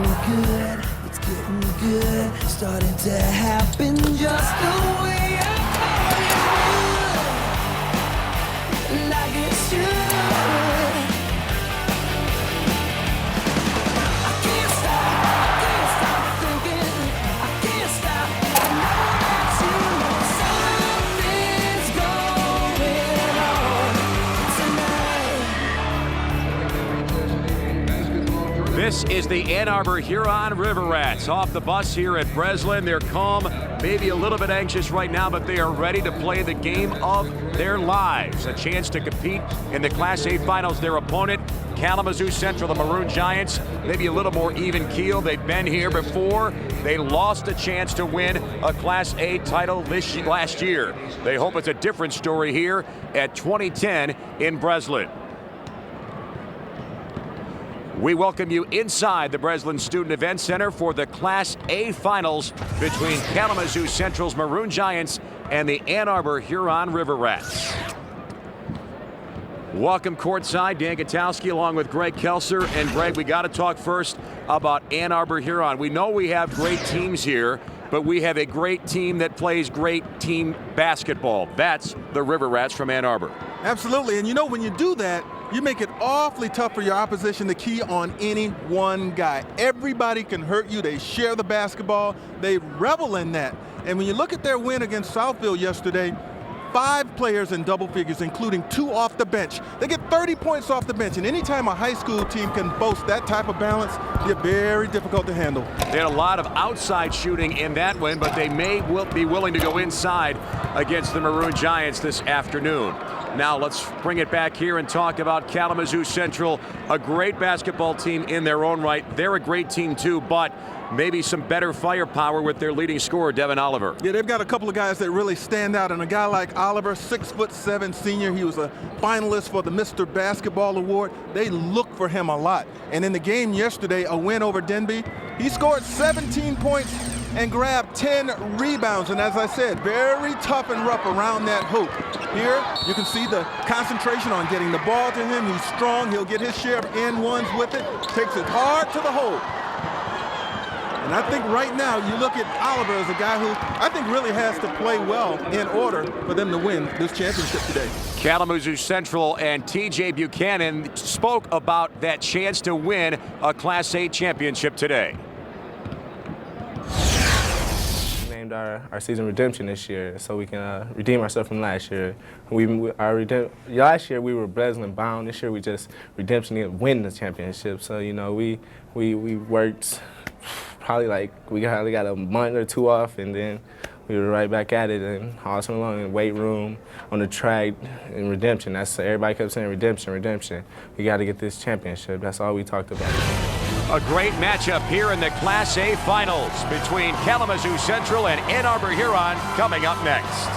looking good, it's getting good, starting to happen just the way I thought it would, like it should. I can't stop thinking, I can't stop, I know that something's going on tonight. This is the Ann Arbor Huron River Rats off the bus here at Breslin. They're calm, maybe a little bit anxious right now, but they are ready to play the game of their lives. A chance to compete in the Class A finals. Their opponent, Kalamazoo Central, the Maroon Giants, maybe a little more even keel. They've been here before. They lost a chance to win a Class A title last year. They hope it's a different story here at 2010 in Breslin. We welcome you inside the Breslin Student Event Center for the Class A Finals between Kalamazoo Central's Maroon Giants and the Ann Arbor Huron River Rats. Welcome courtside, Dan Gutowski along with Greg Kelser. And Greg, we got to talk first about Ann Arbor Huron. We know we have great teams here, but we have a great team that plays great team basketball. That's the River Rats from Ann Arbor. Absolutely, and you know when you do that, you make it awfully tough for your opposition to key on any one guy. Everybody can hurt you. They share the basketball. They revel in that. And when you look at their win against Southfield yesterday, 5 players in double figures, including 2 off the bench. They get 30 points off the bench, and anytime a high school team can boast that type of balance, they're very difficult to handle. They had a lot of outside shooting in that win, but they may be willing to go inside against the Maroon Giants this afternoon. Now let's bring it back here and talk about Kalamazoo Central, a great basketball team in their own right. They're a great team too, but maybe some better firepower with their leading scorer, Devin Oliver. Yeah, they've got a couple of guys that really stand out, and a guy like Oliver, 6'7" senior, he was a finalist for the Mr. Basketball Award. They look for him a lot. And in the game yesterday, a win over Denby, he scored 17 points and grabbed 10 rebounds. And as I said, very tough and rough around that hoop. Here, you can see the concentration on getting the ball to him. He's strong. He'll get his share of N1s with it. Takes it hard to the hole. And I think right now you look at Oliver as a guy who I think really has to play well in order for them to win this championship today. Kalamazoo Central and TJ Buchanan spoke about that chance to win a Class A championship today. We named our season redemption this year so we can redeem ourselves from last year. Last year we were Breslin bound. This year we just redemption and win the championship. So you know we worked. Probably like we got a month or 2 off, and then we were right back at it, and all summer long in the weight room, on the track, in redemption. That's everybody kept saying redemption, redemption. We got to get this championship. That's all we talked about. A great matchup here in the Class A Finals between Kalamazoo Central and Ann Arbor Huron coming up next.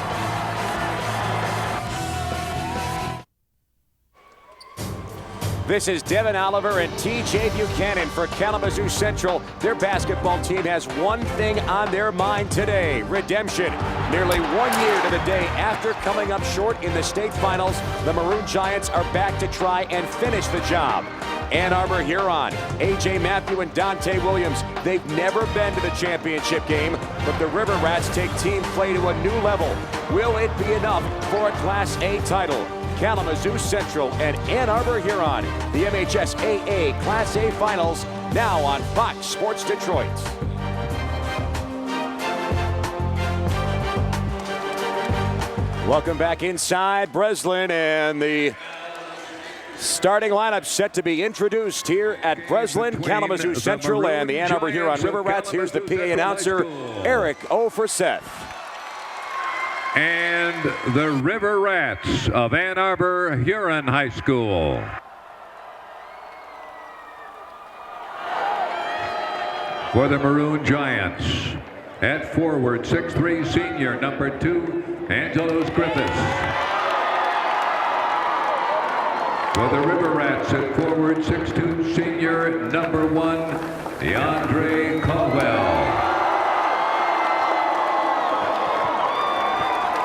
This is Devin Oliver and TJ Buchanan for Kalamazoo Central. Their basketball team has one thing on their mind today: redemption. Nearly 1 year to the day after coming up short in the state finals, the Maroon Giants are back to try and finish the job. Ann Arbor Huron, A.J. Matthew and Dante Williams, they've never been to the championship game, but the River Rats take team play to a new level. Will it be enough for a Class A title? Kalamazoo Central and Ann Arbor Huron, the MHSAA Class A Finals, now on Fox Sports Detroit. Welcome back inside Breslin, and the starting lineup set to be introduced here at Breslin, Kalamazoo Central, and the Ann Arbor Huron River Rats. Here's the PA announcer, Eric O'Forseth. And the River Rats of Ann Arbor Huron High School. For the Maroon Giants, at forward, 6'3" senior, number 2, Angelos Griffiths. For the River Rats, at forward, 6'2" senior, number 1, DeAndre Caldwell.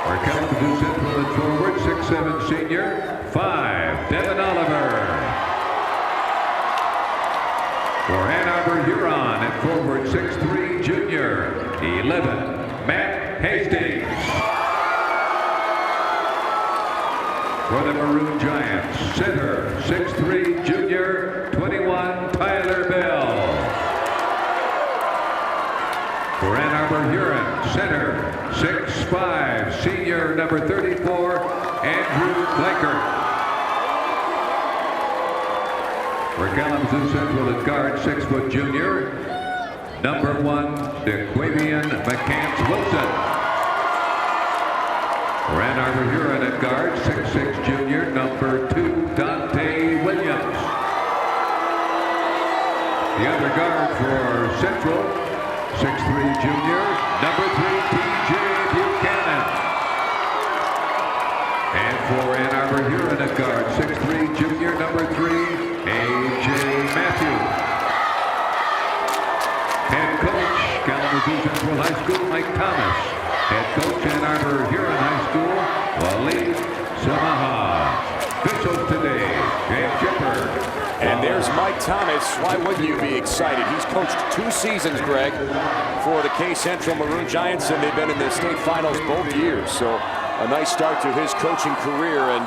For Kalamazoo Central at forward, 6'7" senior, 5, Devin Oliver. For Ann Arbor Huron at forward 6'3" junior, 11, Matt Hastings. For the Maroon Giants, center, 6'3" junior, 21, Tyler Bell. For Ann Arbor Huron, center, 6'5", senior, number 34, Andrew Blaker. For Kalamazoo Central at guard, 6' junior, number 1, DeQuavian McCants Wilson. For Ann Arbor Huron at guard, 6'6" junior, number 2, Dante Williams. The other guard for Central, 6'3" junior, number 3, T.J. Buchanan. And for Ann Arbor Huron at guard, 6'3" junior, number 3, A.J. Matthews. Head coach, Kalamazoo Central High School, Mike Thomas. Head coach, Ann Arbor Huron High School, Waleed Samaha. Officials today, Jay Chipper. And there's Mike Thomas. Why wouldn't you be excited? He's coached 2 seasons, Greg, for the K-Central Maroon Giants, and they've been in the state finals both years. So a nice start to his coaching career, and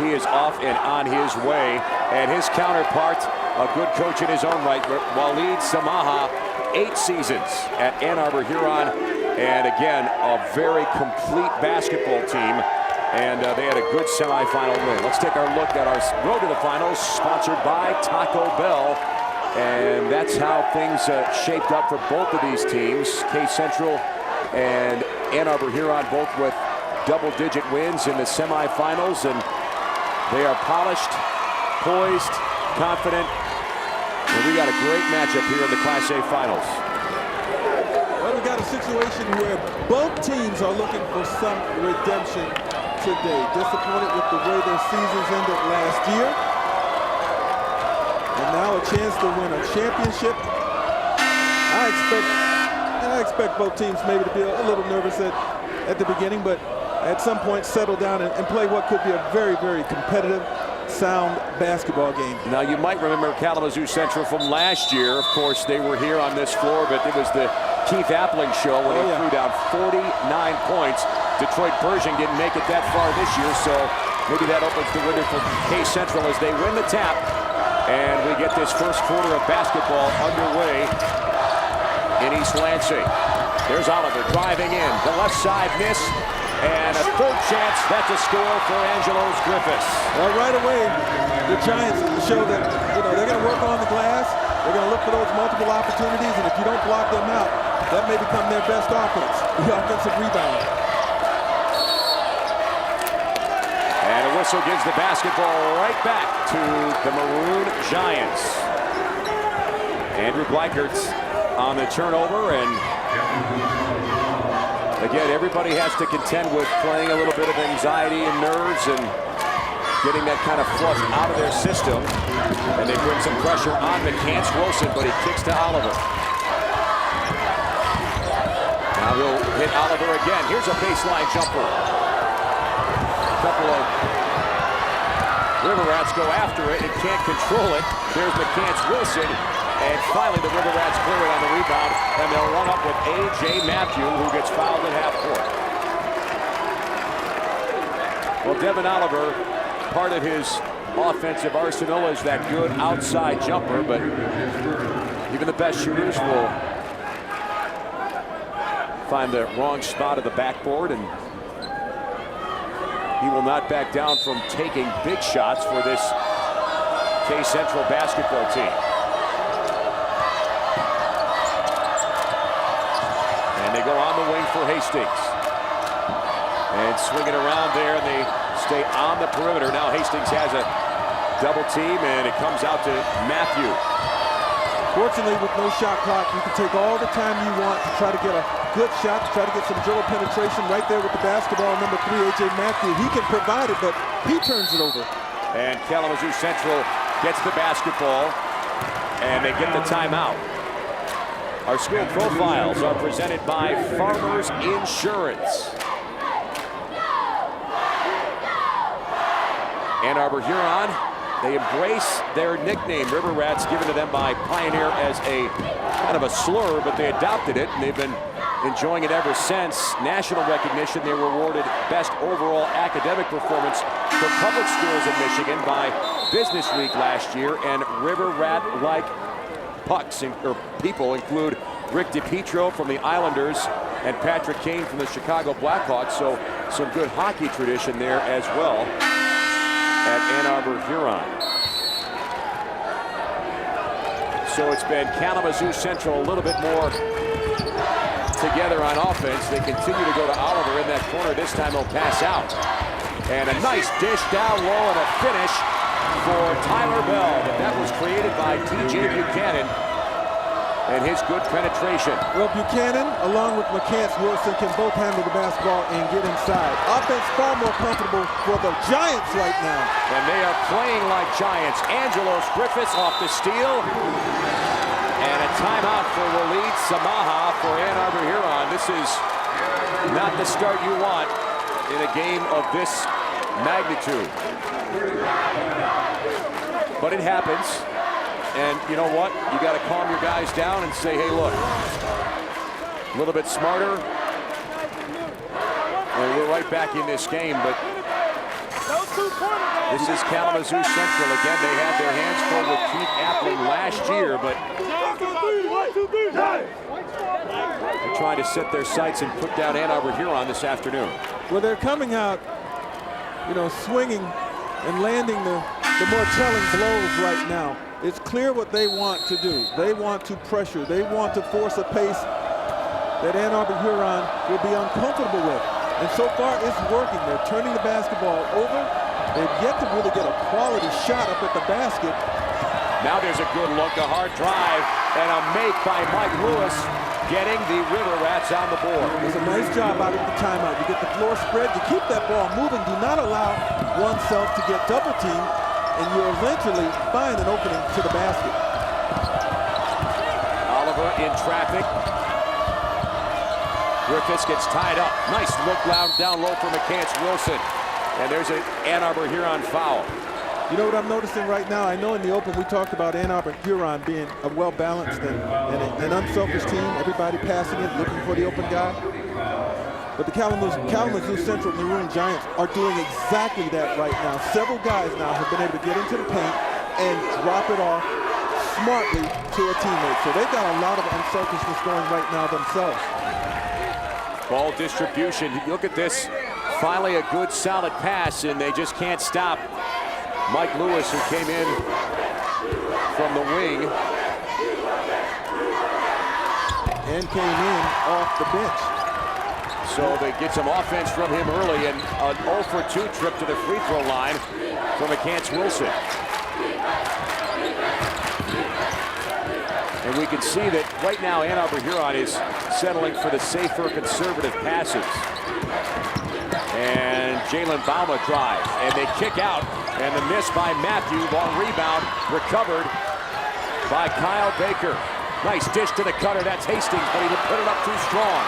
he is off and on his way. And his counterpart, a good coach in his own right, Waleed Samaha, 8 seasons at Ann Arbor Huron, and again, a very complete basketball team. And they had a good semifinal win. Let's take our look at our road to the finals, sponsored by Taco Bell. And that's how things shaped up for both of these teams. K-Central and Ann Arbor Huron both with double-digit wins in the semifinals. And they are polished, poised, confident. And we got a great matchup here in the Class A finals. Well, we got a situation where both teams are looking for some redemption today. Disappointed with the way their seasons ended last year. And now a chance to win a championship. I expect both teams maybe to be a little nervous at the beginning, but at some point settle down and play what could be a very, very competitive, sound basketball game. Now, you might remember Kalamazoo Central from last year. Of course, they were here on this floor, but it was the Keith Appling show when they threw down 49 points. Detroit Pershing didn't make it that far this year, so maybe that opens the window for K-Central as they win the tap. And we get this first quarter of basketball underway in East Lansing. There's Oliver driving in. The left side miss. And a third chance. That's a score for Angelos Griffiths. Well, right away, the Giants show that they're going to work on the glass. They're going to look for those multiple opportunities, and if you don't block them out, that may become their best offense, the offensive rebound. And a whistle gives the basketball right back to the Maroon Giants. Andrew Bleichert's on the turnover, and again, everybody has to contend with playing a little bit of anxiety and nerves and getting that kind of fluff out of their system. And they bring some pressure on McCants Wilson, but he kicks to Oliver. Now he'll hit Oliver again. Here's a baseline jumper. A couple of River Rats go after it and can't control it. There's McCants Wilson. And finally, the River Rats clear it on the rebound, and they'll run up with A.J. Matthew, who gets fouled at half court. Well, Devin Oliver, part of his offensive arsenal is that good outside jumper, but even the best shooters will find the wrong spot of the backboard, and he will not back down from taking big shots for this K-Central basketball team. They go on the wing for Hastings. And swing it around there, and they stay on the perimeter. Now Hastings has a double team, and it comes out to Matthew. Fortunately, with no shot clock, you can take all the time you want to try to get a good shot, to try to get some dribble penetration right there with the basketball. Number 3, A.J. Matthew, he can provide it, but he turns it over. And Kalamazoo Central gets the basketball, and they get the timeout. Our school profiles are presented by Farmers Insurance. Ann Arbor Huron They embrace their nickname, River Rats, given to them by Pioneer as a kind of a slur, but they adopted it, and they've been enjoying it ever since. National recognition, they were awarded Best Overall Academic Performance for public schools in Michigan by Business Week last year, and River Rat-like pucks or people include Rick DiPietro from the Islanders and Patrick Kane from the Chicago Blackhawks, so some good hockey tradition there as well at Ann Arbor Huron. So it's been Kalamazoo Central a little bit more together on offense. They continue to go to Oliver in that corner. This time they'll pass out. And a nice dish down low and a finish for Tyler Bell. But that was created by TJ Buchanan and his good penetration. Well, Buchanan, along with McCants Wilson, can both handle the basketball and get inside. Offense far more comfortable for the Giants right now. And they are playing like Giants. Angelos Griffiths off the steal. And a timeout for Waleed Samaha for Ann Arbor Huron. This is not the start you want in a game of this magnitude. But it happens. And you know what? You got to calm your guys down and say, hey, look, a little bit smarter. And we're right back in this game, but this is Kalamazoo Central. Again, they had their hands full with Keith Appling last year, but they're trying to set their sights and put down Ann Arbor Huron this afternoon. Well, they're coming out, you know, swinging and landing the more telling blows right now. It's clear what they want to do. They want to pressure. They want to force a pace that Ann Arbor Huron will be uncomfortable with. And so far, it's working. They're turning the basketball over. They've yet to really get a quality shot up at the basket. Now there's a good look, a hard drive, and a make by Mike Lewis, getting the River Rats on the board. It's a nice job out of the timeout. You get the floor spread, you keep that ball moving. Do not allow oneself to get double teamed, and you eventually find an opening to the basket. Oliver in traffic. Griffiths gets tied up. Nice look down low for McCants Wilson. And there's an Ann Arbor Huron foul. You know what I'm noticing right now? I know in the open we talked about Ann Arbor Huron being a well-balanced and an unselfish team. Everybody passing it, looking for the open guy. But the Kalamazoo Central Maroon Giants are doing exactly that right now. Several guys now have been able to get into the paint and drop it off smartly to a teammate. So they've got a lot of unselfishness going right now themselves. Ball distribution. Look at this. Finally a good solid pass, and they just can't stop Mike Lewis, who came in from the wing. And came in off the bench. So they get some offense from him early, and an 0 for 2 trip to the free throw line for McCants Wilson. And we can see that right now Ann Arbor Huron is settling for the safer conservative passes. And Jalen Bauma drives, and they kick out, and the miss by Matthew. Long rebound recovered by Kyle Baker. Nice dish to the cutter. That's Hastings, but he put it up too strong.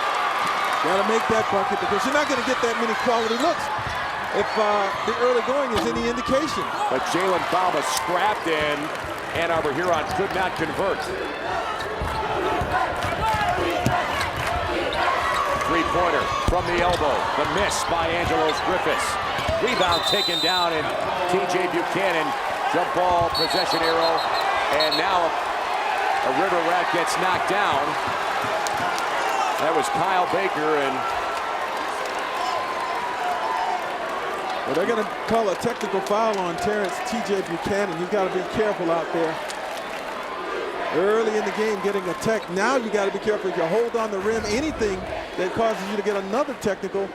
Got to make that bucket because you're not going to get that many quality looks if the early going is any indication. But Jalen Bauma scrapped, and Ann Arbor Huron could not convert. Three-pointer from the elbow. The miss by Angelos Griffiths. Rebound taken down, and TJ Buchanan, jump ball, possession arrow, and now a River Rat gets knocked down. That was Kyle Baker, and well, they're going to call a technical foul on Terrence TJ Buchanan. You've got to be careful out there. Early in the game, getting a tech. Now you got to be careful. If you hold on the rim, anything that causes you to get another technical,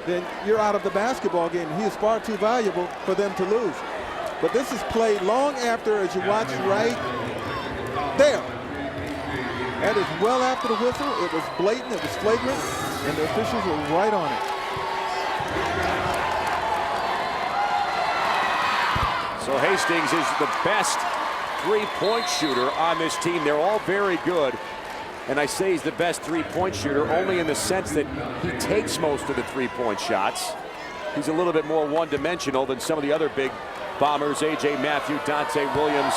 then you're out of the basketball game. He is far too valuable for them to lose. But this is played long after, as you watch right there. That is well after the whistle. It was blatant, it was flagrant, and the officials were right on it. so Hastings is the best three-point shooter on this team. They're all very good. And I say he's the best three-point shooter only in the sense that he takes most of the three-point shots. He's a little bit more one-dimensional than some of the other big Bombers, A.J. Matthew, Dante Williams,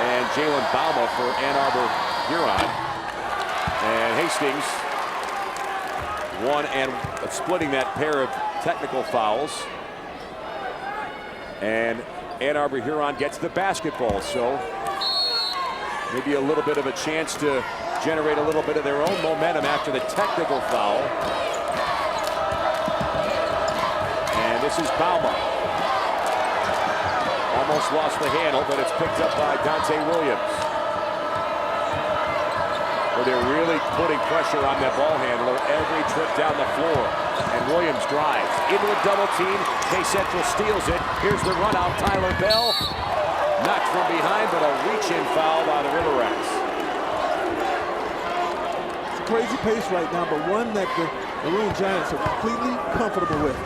and Jalen Bauma for Ann Arbor Huron. And Hastings splitting that pair of technical fouls. And Ann Arbor Huron gets the basketball, so maybe a little bit of a chance to generate a little bit of their own momentum after the technical foul. And this is Bauma. Almost lost the handle, but it's picked up by Dante Williams. Well, they're really putting pressure on that ball handler every trip down the floor. And Williams drives into a double team. K-Central steals it. Here's the run out. Tyler Bell knocked from behind, but a reach-in foul by the River Rats. It's a crazy pace right now, but one that the Maroon Giants are completely comfortable with.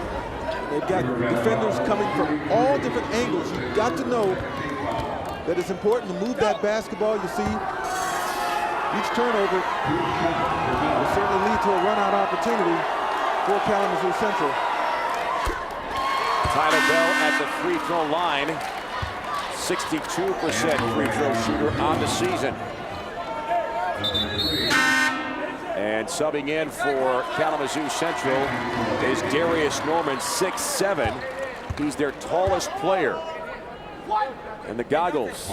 They've got defenders coming from all different angles. You've got to know that it's important to move that basketball. You see, each turnover will certainly lead to a run-out opportunity for Kalamazoo Central. Tyler Bell at the free throw line. 62% free throw shooter on the season. And subbing in for Kalamazoo Central is Darius Norman, 6'7". He's their tallest player. And the goggles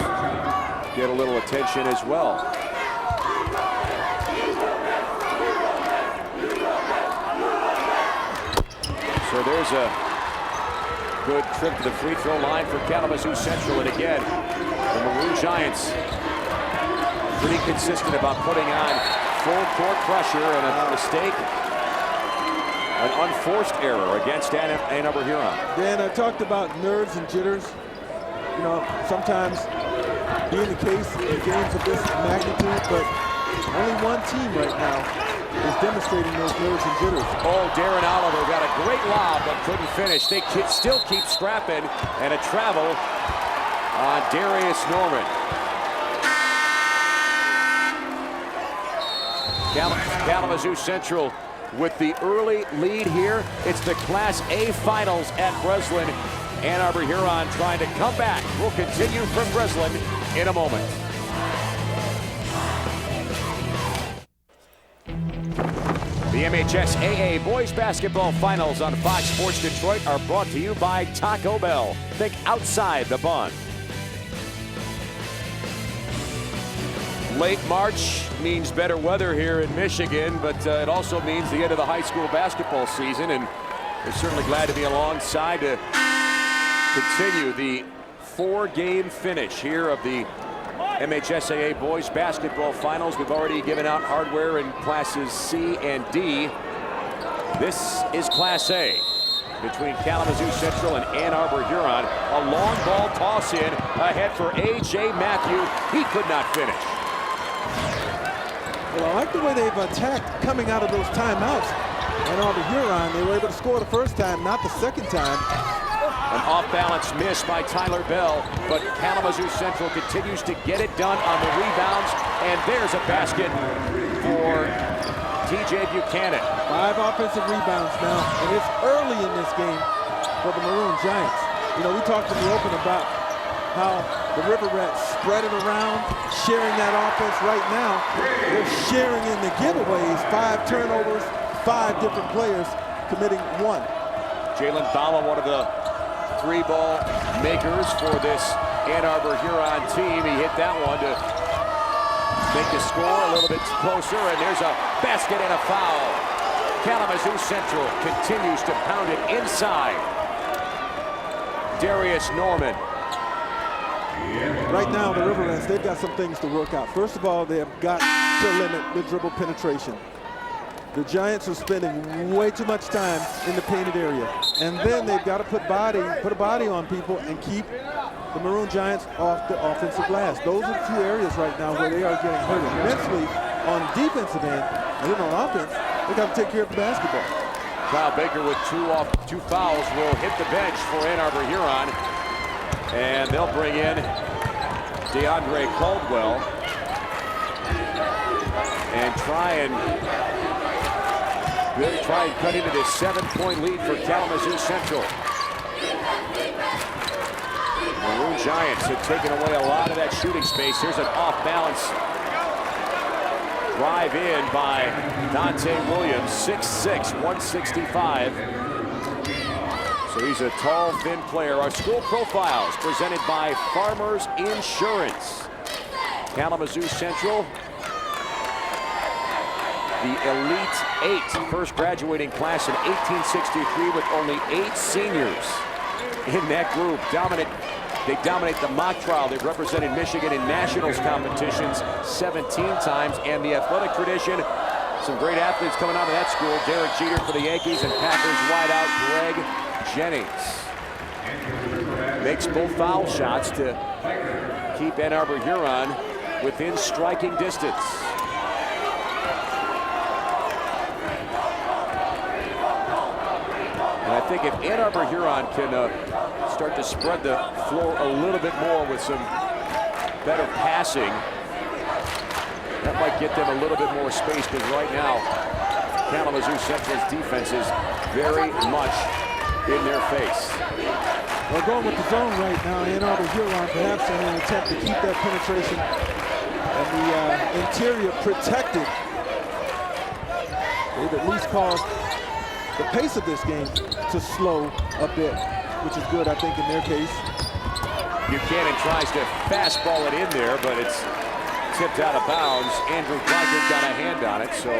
get a little attention as well. So there's a good trip to the free throw line for Kalamazoo Central. And again, the Maroon Giants pretty consistent about putting on full court pressure, and a mistake, an unforced error against Ann Arbor Huron. Dan, I talked about nerves and jitters. You know, sometimes being the case in games of this magnitude, but only one team right now is demonstrating those nerves and jitters. Oh, Devin Oliver got a great lob, but couldn't finish. They still keep scrapping, and a travel on Darius Norman. Kalamazoo Central with the early lead here. It's the Class A finals at Breslin. Ann Arbor Huron trying to come back. We'll continue from Breslin in a moment. The MHSAA Boys Basketball Finals on Fox Sports Detroit are brought to you by Taco Bell. Think outside the bun. Late March means better weather here in Michigan, but it also means the end of the high school basketball season, and we're certainly glad to be alongside to continue the 4-game finish here of the MHSAA Boys Basketball Finals. We've already given out hardware in classes C and D. This is Class A between Kalamazoo Central and Ann Arbor Huron. A long ball toss in ahead for A.J. Matthew. He could not finish. Well, I like the way they've attacked coming out of those timeouts. Ann Arbor Huron, they were able to score the first time, not the second time. An off-balance miss by Tyler Bell, but Kalamazoo Central continues to get it done on the rebounds, and there's a basket for T.J. Buchanan. 5 offensive rebounds now, and it's early in this game for the Maroon Giants. You know, we talked in the open about how the River Rats spread it around, sharing that offense. Right now, they're sharing in the giveaways. 5 turnovers, 5 different players committing 1. Jalen Bauma, one of the 3-ball makers for this Ann Arbor Huron team. He hit that one to make the score a little bit closer, and there's a basket and a foul. Kalamazoo Central continues to pound it inside. Darius Norman. Right now, the River Rats, they've got some things to work out. First of all, they have got to limit the dribble penetration. The Giants are spending way too much time in the painted area. And then they've got to put a body on people and keep the Maroon Giants off the offensive glass. Those are the 2 areas right now where they are getting hurt immensely on the defensive end. And then on offense, they got to take care of the basketball. Kyle Baker with 2 fouls will hit the bench for Ann Arbor Huron. And they'll bring in DeAndre Caldwell and try and cut into this 7-point lead for Kalamazoo Central. Giants had taken away a lot of that shooting space. Here's an off-balance drive in by Dante Williams, 6'6", 165. So he's a tall, thin player. Our school profiles presented by Farmers Insurance. Kalamazoo Central, the Elite Eight, first graduating class in 1863 with only 8 seniors in that group. They dominate the mock trial. They've represented Michigan in nationals competitions 17 times, and the athletic tradition. Some great athletes coming out of that school. Derek Jeter for the Yankees and Packers wideout Greg Jennings. Makes both foul shots to keep Ann Arbor Huron within striking distance. And I think if Ann Arbor Huron can start to spread the floor a little bit more with some better passing, that might get them a little bit more space, because right now Kalamazoo Central's defense is very much in their face. We're going with the zone right now. Ann Arbor Huron perhaps in an attempt to keep that penetration and the interior protected. They've at least caused the pace of this game to slow a bit, which is good, I think, in their case. Buchanan tries to fastball it in there, but it's tipped out of bounds. Andrew Gleichert got a hand on it, so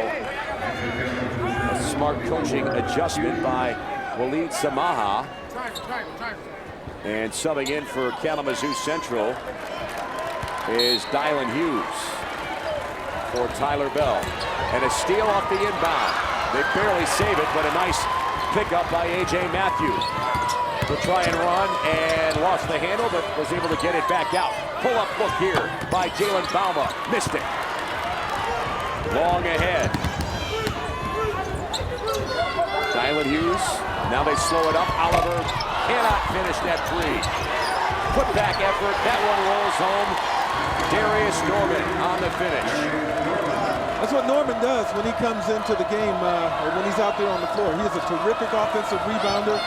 a smart coaching adjustment by Walid Samaha. And subbing in for Kalamazoo Central is Dylan Hughes for Tyler Bell. And a steal off the inbound. They barely save it, but a nice pickup by A.J. Matthews. Will try and run and lost the handle, but was able to get it back out. Pull-up look here by Jalen Bauma. Missed it. Long ahead. Dylan Hughes. Now they slow it up. Oliver cannot finish that three. Put back effort. That one rolls home. Darius Norman on the finish. That's what Norman does when he comes into the game, or when he's out there on the floor. He is a terrific offensive rebounder.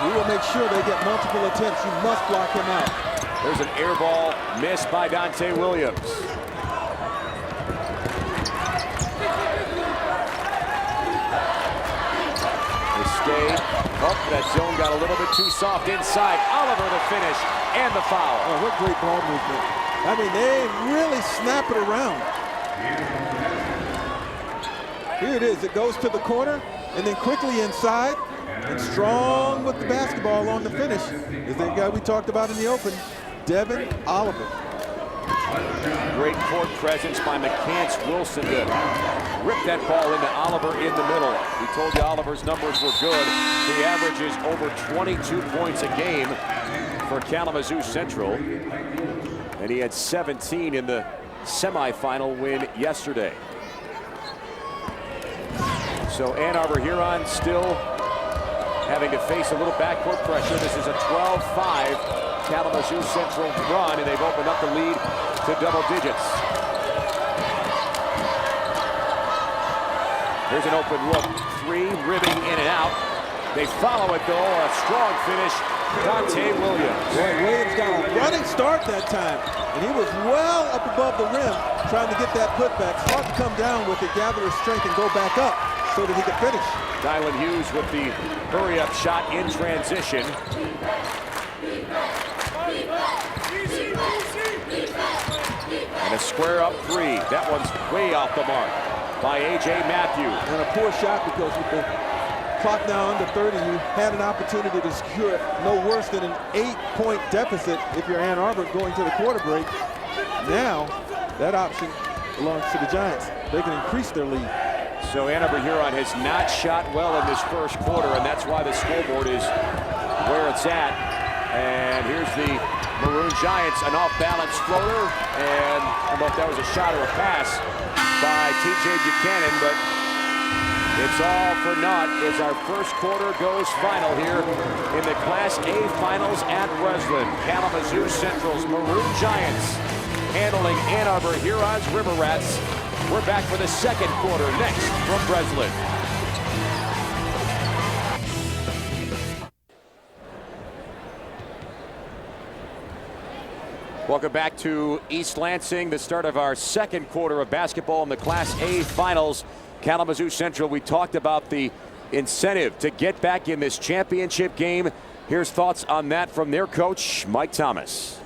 He will make sure they get multiple attempts. You must block him out. There's an air ball missed by Dante Williams. They stay up. That zone got a little bit too soft inside. Oliver the finish and the foul. Oh, what great ball movement. I mean, they really snap it around. Here it is. It goes to the corner and then quickly inside. And strong with the basketball on the finish is that guy we talked about in the open, Devin Oliver. Great court presence by McCants Wilson to rip that ball into Oliver in the middle. We told you Oliver's numbers were good. He averages over 22 points a game for Kalamazoo Central. And he had 17 in the semifinal win yesterday. So Ann Arbor Huron still having to face a little backcourt pressure. This is a 12-5 Kalamazoo Central run, and they've opened up the lead to double digits. Here's an open look. Three, ribbing in and out. They follow it, though. A strong finish. Dante Williams. Boy, Williams got a running start that time, and he was well up above the rim trying to get that putback. Smart to come down with it, gather his strength, and go back up so that he could finish. Dylan Hughes with the hurry-up shot in transition. And a square-up three. That one's way off the mark by A.J. Matthews. And a poor shot, because with the clock now under 30, you had an opportunity to secure no worse than an 8-point deficit if you're Ann Arbor going to the quarter break. Now, that option belongs to the Giants. They can increase their lead. So Ann Arbor Huron has not shot well in this first quarter, and that's why the scoreboard is where it's at. And here's the Maroon Giants, an off-balance floater, and I don't know if that was a shot or a pass by T.J. Buchanan, but it's all for naught as our first quarter goes final here in the Class A finals at Breslin. Kalamazoo Central's Maroon Giants handling Ann Arbor Huron's River Rats. We're back for the second quarter next from Breslin. Welcome back to East Lansing, the start of our second quarter of basketball in the Class A finals. Kalamazoo Central, we talked about the incentive to get back in this championship game. Here's thoughts on that from their coach, Mike Thomas.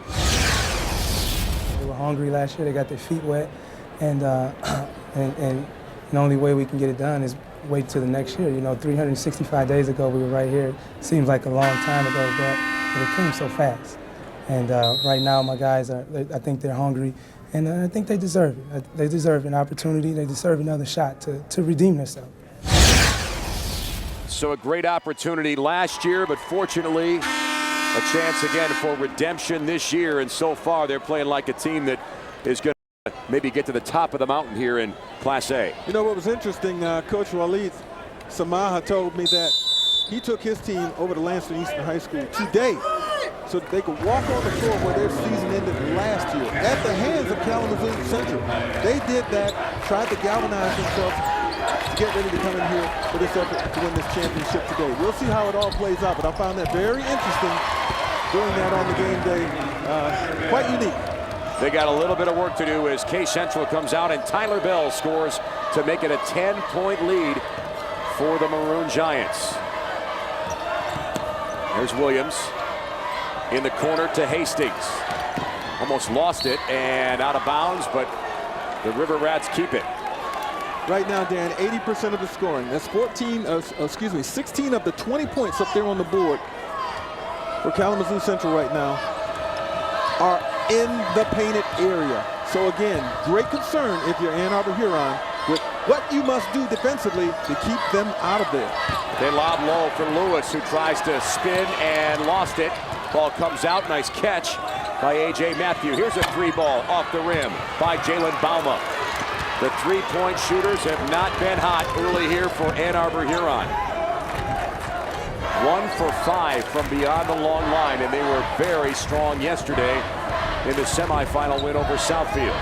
They were hungry last year. They got their feet wet, and the only way we can get it done is wait till the next year. You know, 365 days ago we were right here. Seems like a long time ago, but it came so fast. And right now, my guys I think they're hungry, and I think they deserve it. They deserve an opportunity. They deserve another shot to redeem themselves. So a great opportunity last year, but fortunately, a chance again for redemption this year. And so far, they're playing like a team that is going to maybe get to the top of the mountain here in Class A. You know what was interesting? Coach Waleed Samaha told me that he took his team over to Lansing Eastern High School today, so that they could walk on the floor where their season ended last year at the hands of Kalamazoo Central. They did that, tried to galvanize themselves to get ready to come in here for this effort to win this championship today. We'll see how it all plays out, but I found that very interesting, doing that on the game day. Quite unique. They got a little bit of work to do as K Central comes out and Tyler Bell scores to make it a 10-point lead for the Maroon Giants. There's Williams in the corner to Hastings. Almost lost it and out of bounds, but the River Rats keep it. Right now, Dan, 80% of the scoring. That's 16 of the 20 points up there on the board for Kalamazoo Central right now are in the painted area. So again, great concern if you're Ann Arbor Huron with what you must do defensively to keep them out of there. They lob low for Lewis, who tries to spin and lost it. Ball comes out, nice catch by A.J. Matthew. Here's a three ball off the rim by Jalen Bauma. The three-point shooters have not been hot early here for Ann Arbor Huron. 1 for 5 from beyond the long line, and they were very strong yesterday in the semifinal win over Southfield.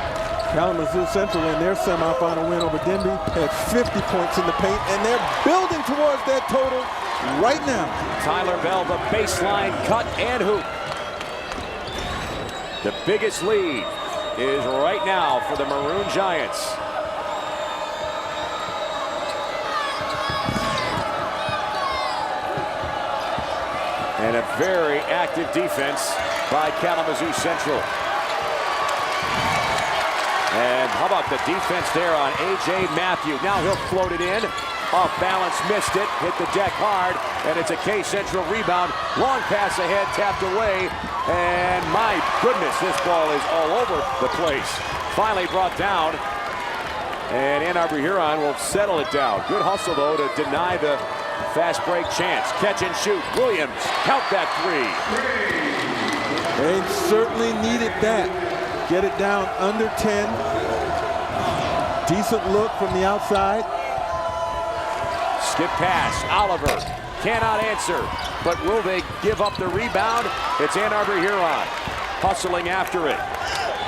Kalamazoo Central in their semifinal win over Denby had 50 points in the paint, and they're building towards that total right now. Tyler Bell, the baseline cut and hoop. The biggest lead is right now for the Maroon Giants. And a very active defense by Kalamazoo Central. And how about the defense there on A.J. Matthew? Now he'll float it in. Off balance, missed it, hit the deck hard, and it's a K Central rebound. Long pass ahead, tapped away, and my goodness, this ball is all over the place. Finally brought down, and Ann Arbor Huron will settle it down. Good hustle, though, to deny the fast break chance. Catch and shoot. Williams, count that three. They certainly needed that. Get it down under 10. Decent look from the outside. Skip pass, Oliver cannot answer, but will they give up the rebound? It's Ann Arbor Huron hustling after it.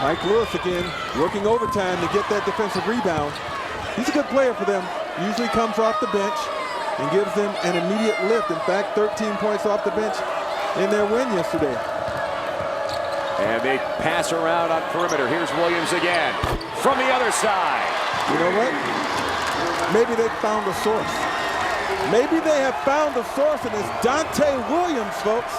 Mike Lewis again, working overtime to get that defensive rebound. He's a good player for them. Usually comes off the bench and gives them an immediate lift. In fact, 13 points off the bench in their win yesterday. And they pass around on perimeter. Here's Williams again from the other side. You know what? Maybe they found a source. Maybe they have found a source, and it's Dante Williams, folks.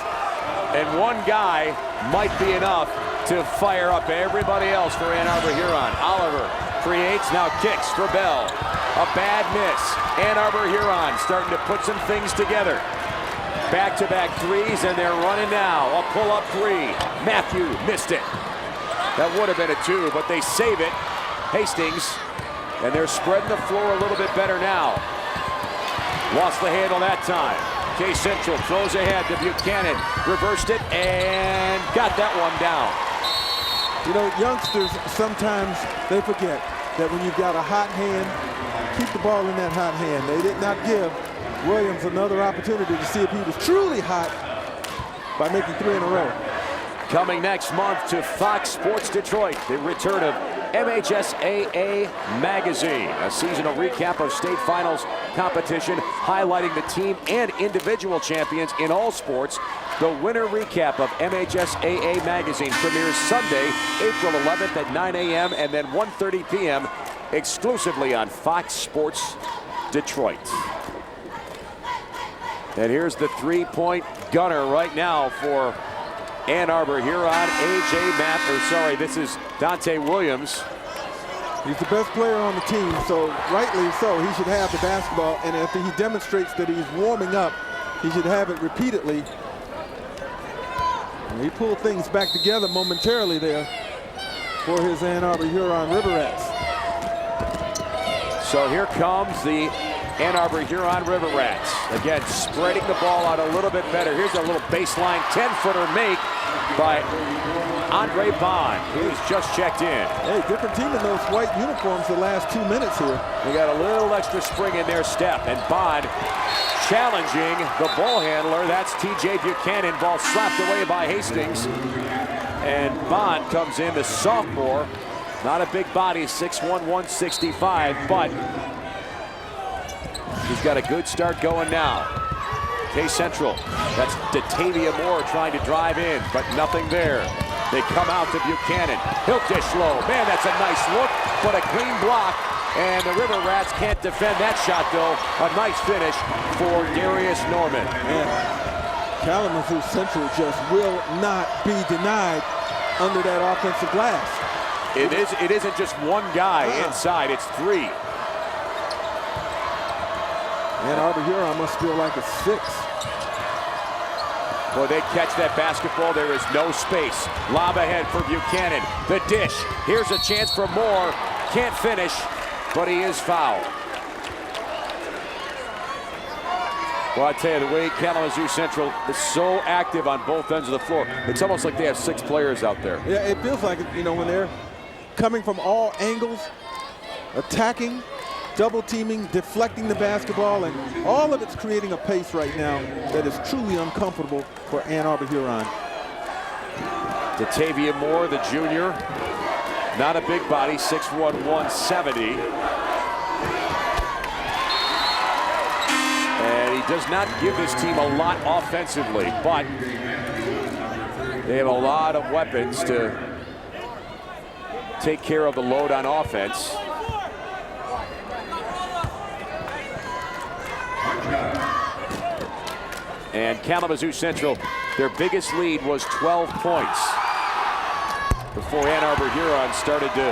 And one guy might be enough to fire up everybody else for Ann Arbor Huron. Oliver creates, now kicks for Bell. A bad miss. Ann Arbor Huron starting to put some things together. Back-to-back threes, and they're running now. A pull-up three. Matthew missed it. That would have been a two, but they save it. Hastings, and they're spreading the floor a little bit better now. Lost the handle that time. K Central throws ahead to Buchanan. Reversed it and got that one down. You know, youngsters, sometimes they forget that when you've got a hot hand, keep the ball in that hot hand. They did not give Williams another opportunity to see if he was truly hot by making 3 in a row. Coming next month to Fox Sports Detroit, the return of MHSAA Magazine, a seasonal recap of state finals competition, highlighting the team and individual champions in all sports. The winter recap of MHSAA Magazine premieres Sunday, April 11th at 9 a.m. and then 1:30 p.m. exclusively on Fox Sports Detroit. And here's the three-point gunner right now for Ann Arbor Huron, this is Dante Williams. He's the best player on the team, so rightly so, he should have the basketball. And if he demonstrates that he's warming up, he should have it repeatedly. And he pulled things back together momentarily there for his Ann Arbor Huron River Rats. So here comes the Ann Arbor Huron River Rats. Again, spreading the ball out a little bit better. Here's a little baseline 10-footer make by Andre Bond, who's just checked in. Hey, different team in those white uniforms the last 2 minutes here. They got a little extra spring in their step, and Bond challenging the ball handler. That's TJ Buchanan. Ball slapped away by Hastings. And Bond comes in, the sophomore. Not a big body, 6'1", 165, but he's got a good start going now. K Central, that's Datavia Moore trying to drive in, but nothing there. They come out to Buchanan. He'll dish low. Man, that's a nice look, but a clean block. And the River Rats can't defend that shot, though. A nice finish for Darius Norman. Man, Kalamazoo Central just will not be denied under that offensive glass. It isn't just one guy inside, it's three. Ann Arbor Huron must feel like it's 6. Boy, they catch that basketball. There is no space. Lob ahead for Buchanan. The dish. Here's a chance for Moore. Can't finish, but he is fouled. Well, I tell you, the way Kalamazoo Central is so active on both ends of the floor, it's almost like they have 6 players out there. Yeah, it feels like it, you know, when they're coming from all angles, attacking, double teaming, deflecting the basketball, and all of it's creating a pace right now that is truly uncomfortable for Ann Arbor Huron. Datavia Moore, the junior, not a big body, 6'1", 170. And he does not give this team a lot offensively, but they have a lot of weapons to take care of the load on offense. And Kalamazoo Central, their biggest lead was 12 points before Ann Arbor Huron started to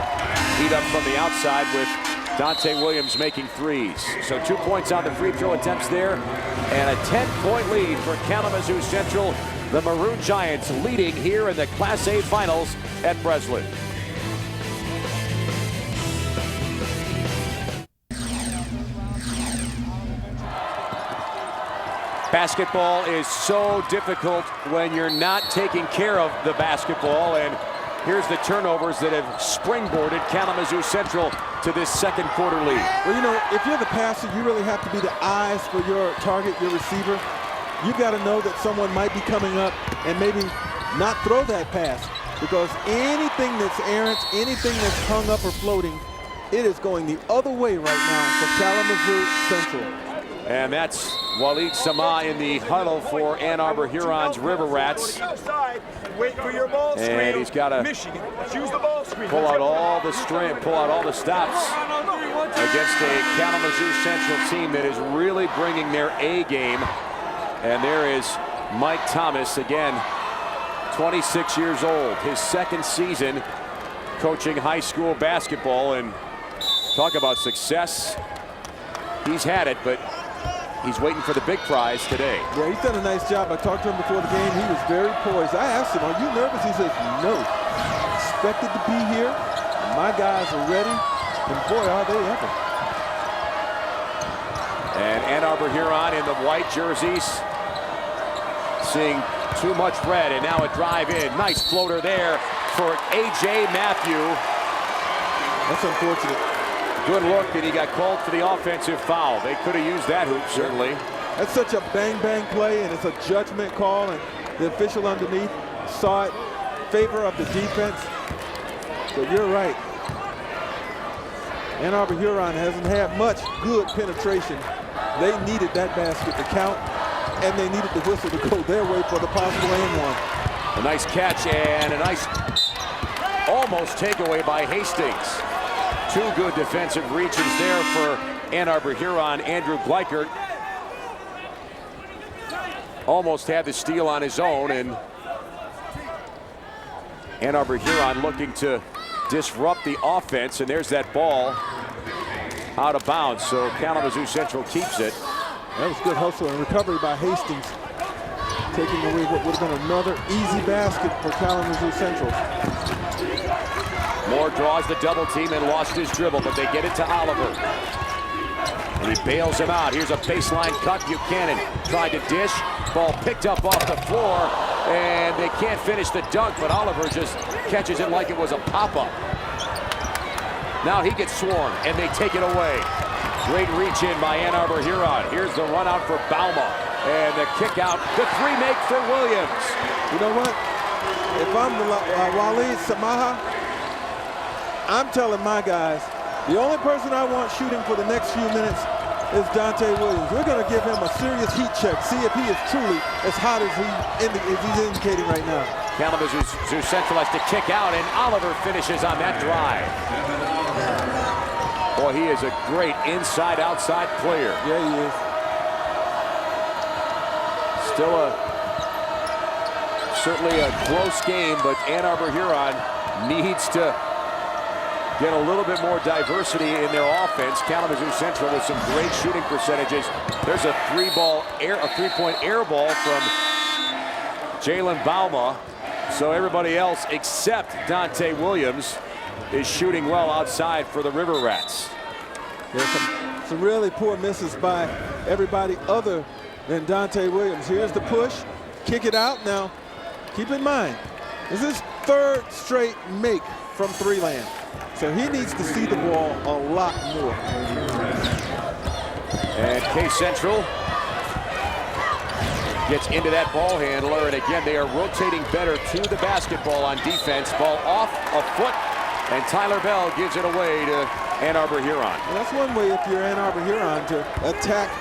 heat up from the outside with Dante Williams making threes. So 2 points on the free throw attempts there, and a 10-point lead for Kalamazoo Central. The Maroon Giants leading here in the Class A Finals at Breslin. Basketball is so difficult when you're not taking care of the basketball, and here's the turnovers that have springboarded Kalamazoo Central to this second quarter lead. Well, you know, if you're the passer, you really have to be the eyes for your target, your receiver. You've got to know that someone might be coming up and maybe not throw that pass, because anything that's errant, anything that's hung up or floating, it is going the other way right now for Kalamazoo Central. And that's Waleed Sama in the huddle for Ann Arbor Huron's River Rats. Wait for your ball screen. And he's got to pull out all the stops against a Kalamazoo Central team that is really bringing their A game. And there is Mike Thomas, again, 26 years old, his second season coaching high school basketball. And talk about success. He's had it, but he's waiting for the big prize today. Yeah, he's done a nice job. I talked to him before the game. He was very poised. I asked him, are you nervous? He says, no. Expected to be here. My guys are ready. And boy, are they ever. And Ann Arbor Huron in the white jerseys, seeing too much red, and now a drive in. Nice floater there for A.J. Matthew. That's unfortunate. Good look, and he got called for the offensive foul. They could have used that hoop, certainly. That's such a bang-bang play, and it's a judgment call, and the official underneath saw it in favor of the defense. But you're right. Ann Arbor Huron hasn't had much good penetration. They needed that basket to count, and they needed the whistle to go their way for the possible &1. A nice catch and a nice almost takeaway by Hastings. Two good defensive reaches there for Ann Arbor Huron. Andrew Gleichert almost had the steal on his own, and Ann Arbor Huron looking to disrupt the offense, and there's that ball out of bounds, so Kalamazoo Central keeps it. That was good hustle and recovery by Hastings, taking away what would have been another easy basket for Kalamazoo Central. Moore draws the double team and lost his dribble, but they get it to Oliver. And he bails him out. Here's a baseline cut. Buchanan tried to dish. Ball picked up off the floor, and they can't finish the dunk, but Oliver just catches it like it was a pop-up. Now he gets swarmed, and they take it away. Great reach in by Ann Arbor Huron. Here's the run out for Bauma, and the kick out. The three make for Williams. You know what? If I'm Waleed Samaha, I'm telling my guys, the only person I want shooting for the next few minutes is Dante Williams. We're going to give him a serious heat check, see if he is truly as hot as he's indicating right now. Kalamazoo Central has to kick out, and Oliver finishes on that drive. Boy, he is a great inside-outside player. Yeah, he is. Still certainly a close game, but Ann Arbor Huron needs to get a little bit more diversity in their offense. Kalamazoo Central with some great shooting percentages. There's a three-point air ball from Jalen Bauma. So everybody else except Dante Williams is shooting well outside for the River Rats. There's some really poor misses by everybody other than Dante Williams. Here's the push, kick it out. Now, keep in mind, this is third straight make from three-land. So he needs to see the ball a lot more. And K Central gets into that ball handler, and again, they are rotating better to the basketball on defense. Ball off a foot, and Tyler Bell gives it away to Ann Arbor Huron. Well, that's one way if you're Ann Arbor Huron to attack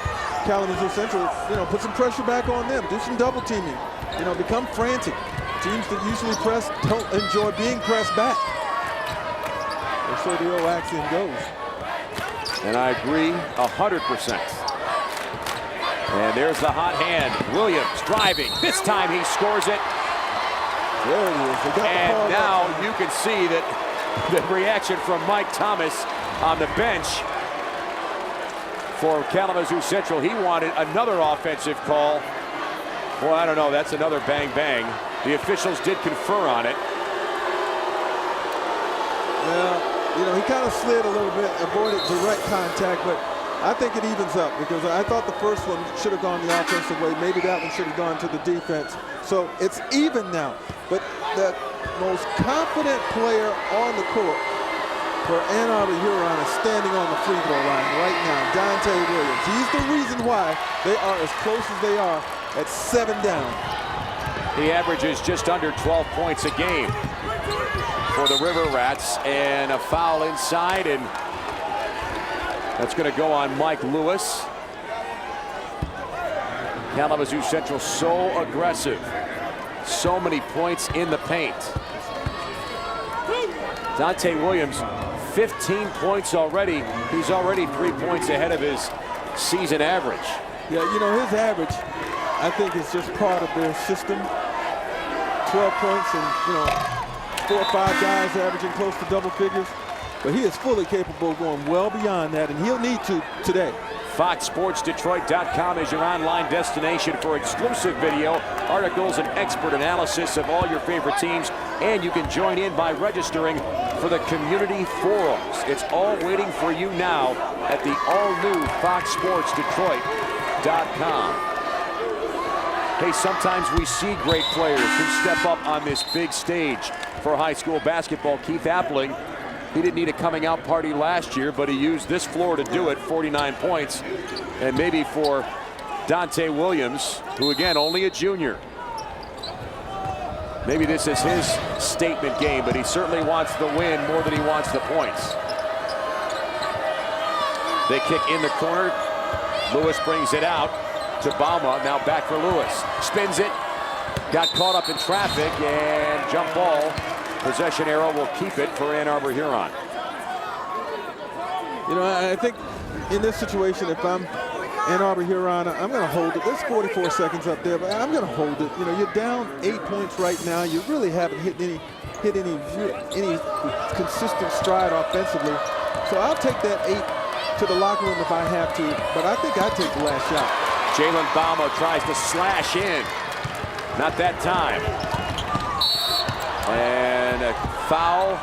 Kalamazoo Central, put some pressure back on them, do some double teaming, become frantic. Teams that usually press don't enjoy being pressed back. Or so the old axiom goes. And I agree 100%. And there's the hot hand. Williams driving. This time he scores it. There it is. And now you can see that the reaction from Mike Thomas on the bench for Kalamazoo Central. He wanted another offensive call. Well, I don't know. That's another bang bang. The officials did confer on it. Well, he kind of slid a little bit, avoided direct contact, but I think it evens up because I thought the first one should have gone the offensive way. Maybe that one should have gone to the defense. So it's even now. But the most confident player on the court for Ann Arbor Huron is standing on the free throw line right now, Dante Williams. He's the reason why they are as close as they are at 7 down. He averages just under 12 points a game for the River Rats, and a foul inside, and that's going to go on Mike Lewis. Kalamazoo Central so aggressive. So many points in the paint. Dante Williams, 15 points already. He's already 3 points ahead of his season average. Yeah, his average, I think, is just part of their system. 12 points and, 4 or 5 guys averaging close to double figures. But he is fully capable of going well beyond that, and he'll need to today. FoxSportsDetroit.com is your online destination for exclusive video, articles, and expert analysis of all your favorite teams. And you can join in by registering for the community forums. It's all waiting for you now at the all-new FoxSportsDetroit.com. Hey, sometimes we see great players who step up on this big stage for high school basketball. Keith Appling, he didn't need a coming out party last year, but he used this floor to do it, 49 points. And maybe for Dante Williams, who again, only a junior. Maybe this is his statement game, but he certainly wants the win more than he wants the points. They kick in the corner. Lewis brings it out. to Bauma, now back for Lewis. Spins it, got caught up in traffic, and jump ball. Possession arrow will keep it for Ann Arbor Huron. You know, I think in this situation, if I'm Ann Arbor Huron, I'm going to hold it. There's 44 seconds up there, but I'm going to hold it. You know, you're down 8 points right now. You really haven't hit any consistent stride offensively. So I'll take that 8 to the locker room if I have to, but I think I'd take the last shot. Jalen Bauma tries to slash in. Not that time. And a foul.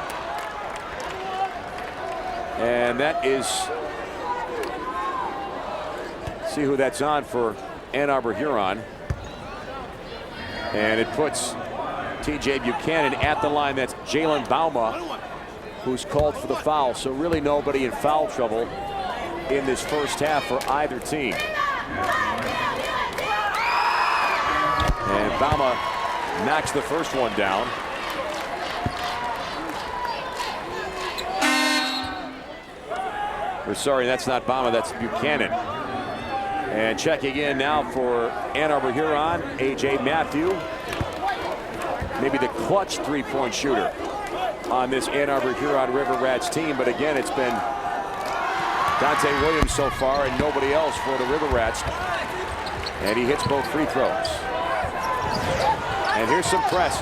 And that is, see who that's on for Ann Arbor Huron. And it puts TJ Buchanan at the line. That's Jalen Bauma, who's called for the foul. So really nobody in foul trouble in this first half for either team. And Bauma knocks the first one down. Or sorry, that's not Bauma, that's Buchanan. And checking in now for Ann Arbor Huron, A.J. Matthew. Maybe the clutch three-point shooter on this Ann Arbor Huron River Rats team. But again, it's been Dante Williams so far and nobody else for the River Rats. And he hits both free throws. And here's some press.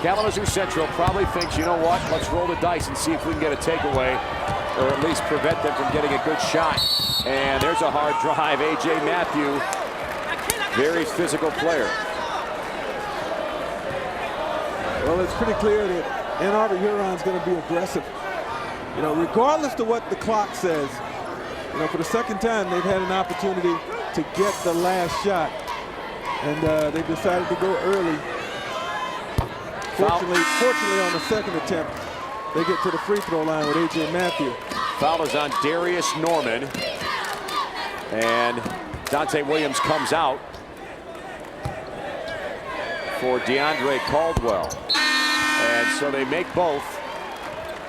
Kalamazoo Central probably thinks, you know what, let's roll the dice and see if we can get a takeaway, or at least prevent them from getting a good shot. And there's a hard drive. A.J. Matthew, very physical player. Well, it's pretty clear that Ann Arbor Huron's going to be aggressive. You know, regardless of what the clock says, you know, for the second time they've had an opportunity to get the last shot. And they've decided to go early. Fortunately, on the second attempt, they get to the free throw line with A.J. Matthew. Foul is on Darius Norman. And Dante Williams comes out for DeAndre Caldwell. And so they make both.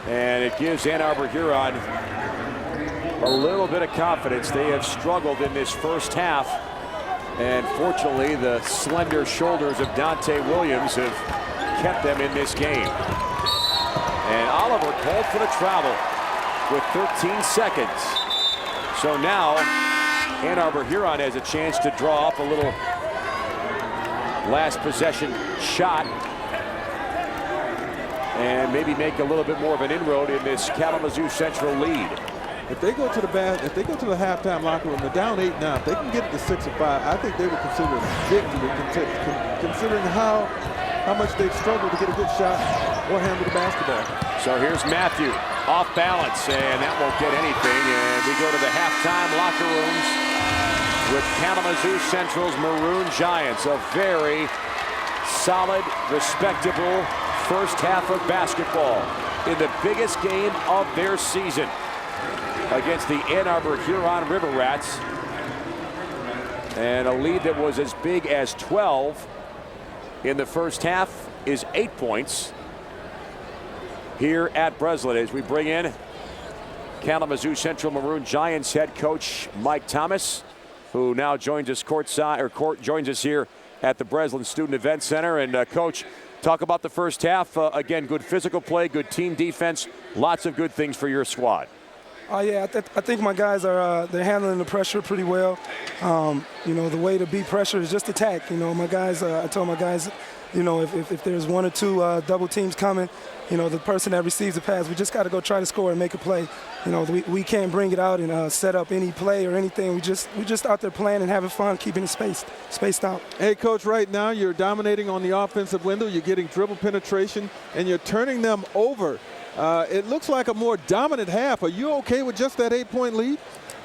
And it gives Ann Arbor Huron a little bit of confidence. They have struggled in this first half. And fortunately, the slender shoulders of Dante Williams have kept them in this game. And Oliver called for the travel with 13 seconds. So now Ann Arbor Huron has a chance to draw up a little last possession shot and maybe make a little bit more of an inroad in this Kalamazoo Central lead. If they go to the halftime locker room, they're down 8 now. If they can get it to 6 or 5, I think they would consider it a victory, considering how much they've struggled to get a good shot or handle the basketball. So here's Matthew off balance, and that won't get anything. And we go to the halftime locker rooms with Kalamazoo Central's Maroon Giants. A very solid, respectable first half of basketball in the biggest game of their season against the Ann Arbor Huron River Rats. And a lead that was as big as 12 in the first half is 8 points here at Breslin as we bring in Kalamazoo Central Maroon Giants head coach Mike Thomas, who now joins us joins us here at the Breslin Student Event Center. And Coach, talk about the first half. Again, good physical play, good team defense, lots of good things for your squad. Yeah, I think my guys are they're handling the pressure pretty well. You know, the way to beat pressure is just attack. You know, my guys, I told my guys, you know, if there's 1 or 2 double teams coming, you know, the person that receives the pass, we just got to go try to score and make a play. You know, we can't bring it out and set up any play or anything. We just out there playing and having fun, keeping it spaced out. Hey, Coach, right now you're dominating on the offensive window. You're getting dribble penetration, and you're turning them over. It looks like a more dominant half. Are you okay with just that 8-point lead?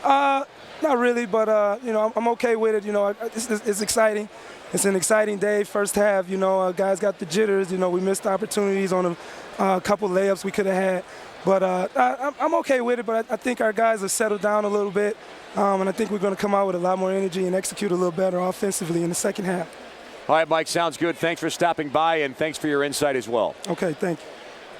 Not really, but you know, I'm okay with it. You know, it's exciting. It's an exciting day. First half, you know, guys got the jitters. You know, we missed opportunities on a couple layups we could have had. But I'm okay with it. But I think our guys have settled down a little bit, and I think we're going to come out with a lot more energy and execute a little better offensively in the second half. All right, Mike, sounds good. Thanks for stopping by, and thanks for your insight as well. Okay, thank you.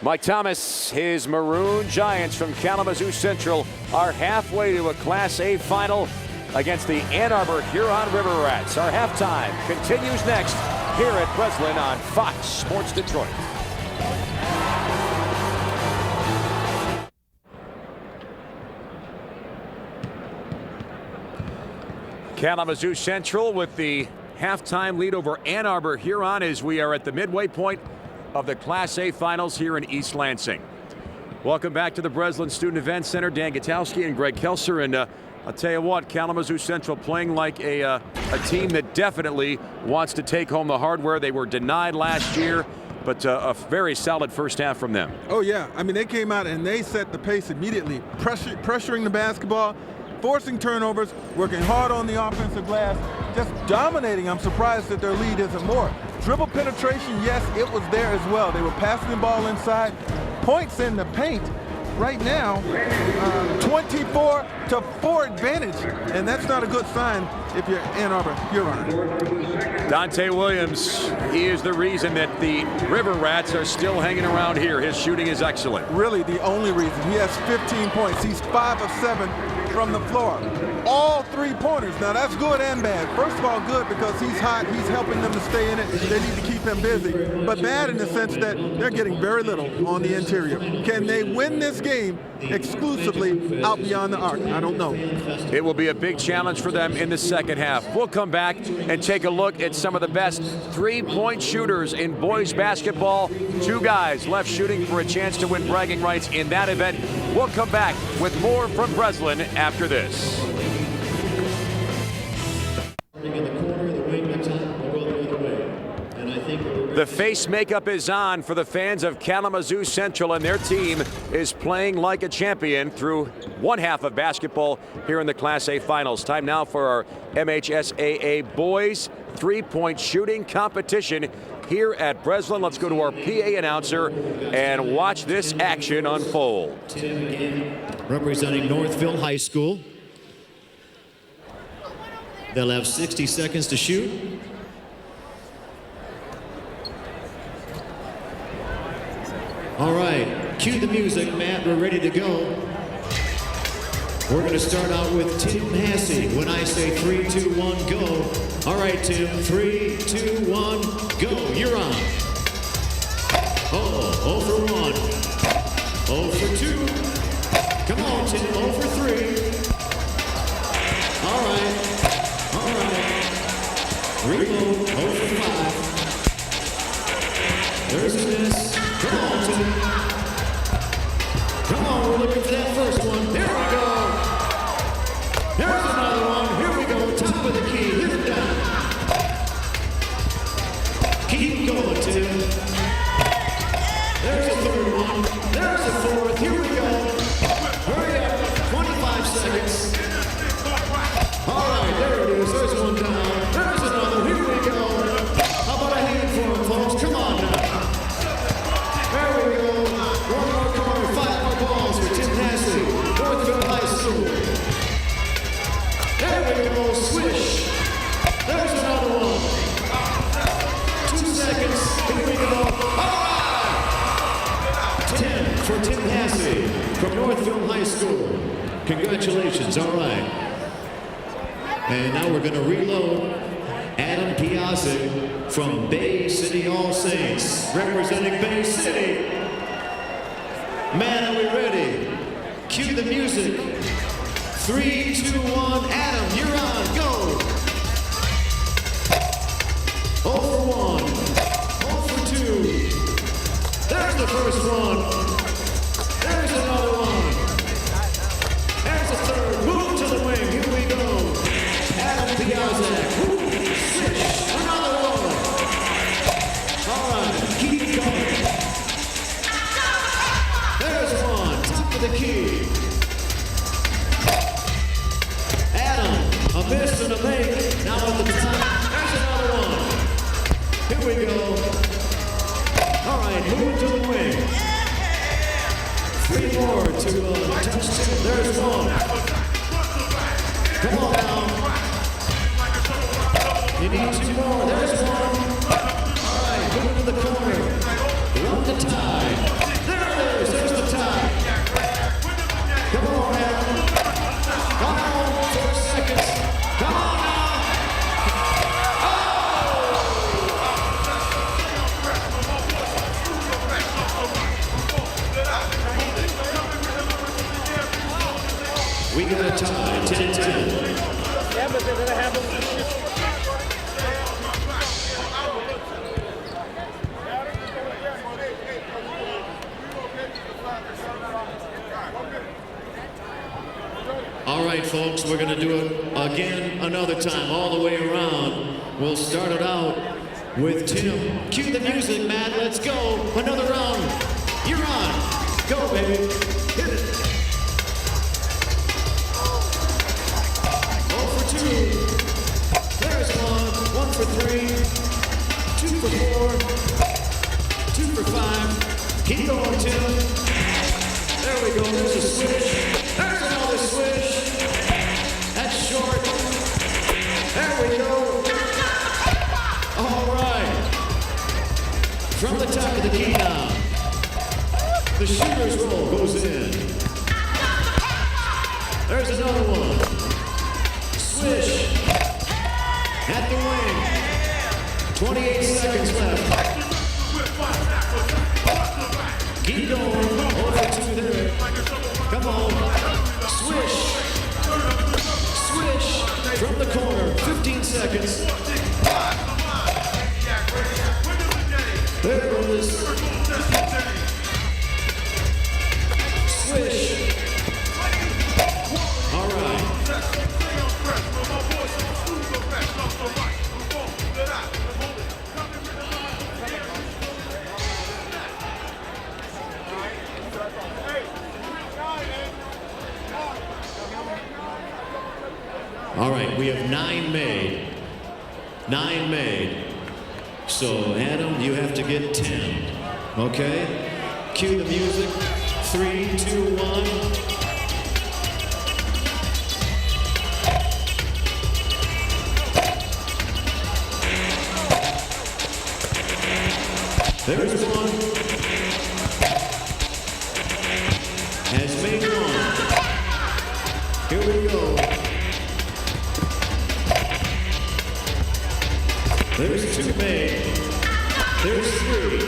Mike Thomas, his Maroon Giants from Kalamazoo Central are halfway to a Class A final against the Ann Arbor Huron River Rats. Our halftime continues next here at Breslin on Fox Sports Detroit. Kalamazoo Central with the halftime lead over Ann Arbor Huron as we are at the midway point of the Class A finals here in East Lansing. Welcome back to the Breslin Student Events Center. Dan Gutowski and Greg Kelser. And I'll tell you what, Kalamazoo Central playing like a team that definitely wants to take home the hardware. They were denied last year, but a very solid first half from them. Oh, yeah. I mean, they came out and they set the pace immediately, pressuring the basketball, forcing turnovers, working hard on the offensive glass, just dominating. I'm surprised that their lead isn't more. Dribble penetration, yes, it was there as well. They were passing the ball inside. Points in the paint right now, 24-4 advantage, and that's not a good sign if you're Ann Arbor Huron. Dante Williams, he is the reason that the River Rats are still hanging around here. His shooting is excellent. Really the only reason. He has 15 points. He's 5 of 7 from the floor. All 3-pointers. Now that's good and bad. First of all, good because he's hot. He's helping them to stay in it. They need to keep him busy. But bad in the sense that they're getting very little on the interior. Can they win this game exclusively out beyond the arc? I don't know. It will be a big challenge for them in the second half. We'll come back and take a look at some of the best 3-point shooters in boys basketball. 2 guys left shooting for a chance to win bragging rights in that event. We'll come back with more from Breslin after this. The face makeup is on for the fans of Kalamazoo Central, and their team is playing like a champion through one half of basketball here in the Class A finals. Time now for our MHSAA boys 3-point shooting competition here at Breslin. Let's go to our PA announcer and watch this action unfold. Representing Northville High School. They'll have 60 seconds to shoot. All right, cue the music, Matt. We're ready to go. We're going to start out with Tim Massey. When I say 3, 2, 1, go. All right, Tim. 3, 2, 1, go. You're on. Oh, 0 for 1. 0 for 2. Come on, Tim. 0 for 3. All right. Reload. 0 for 5. There's a miss. Come on, Tim. Come on, we're looking for that first one. There we go. There's another one. Here we go. Top of the key. Hit it down. Keep going, Tim. There's a third one. There's a fourth. Here we go. Hurry up. 25 seconds. All right, there it is. There's one down. There's another. Here we go. How about a hand for him, folks? Come on now. There we go. One more corner. 5 more balls for Tim Massey. Northville High School. There we go. Swish. There's another one. 2 seconds. Here we go. All right. 10 for Tim Massey from Northville High School. Congratulations. All right. And now we're going to reload. Adam Piazza from Bay City All Saints, representing Bay City. Man, are we ready? Cue the music. 3, 2, 1, Adam, you're on, go. 0 for 1, 0 for 2. There's the first one. There's another one. There's a third. Move to the wing. Here we go. Adam Piazza. Another one. All right, keep going. There's one. Top of the key. Adam, a miss and a make. Now at the top. There's another one. Here we go. All right, move to the wing. 3 more to touch 2. There's one. Come on now. You need 2 more. There's one. All right, move to the corner. Run the tie. There it is. There's the tie. Come on, man. Come on. 4 seconds. tie, 10-10. All right, folks, we're going to do it again another time, all the way around. We'll start it out with Tim. Cue the music, Matt. Let's go. Another round. You're on. Go, baby. Hit it. 0 for 2. There's 1 for 3. 2 for 4. 2 for 5. Keep going, Tim. There we go. There's a switch. There's another switch. That's short. There we go. All right. From the top of the key now. The shooter's roll goes in. There's another one. Swish. At the wing. 28 seconds left. Keep going. Over 2 there. Come on. Swish. Swish. From the corner. 15 seconds. There it is. Swish. All right. All right, we have 9 made. 9 made. So, Adam, you have to get 10. Okay? Cue the music. 3, 2, 1. There's 1. Has made 1. Here we go. There's 2 made. There's 3.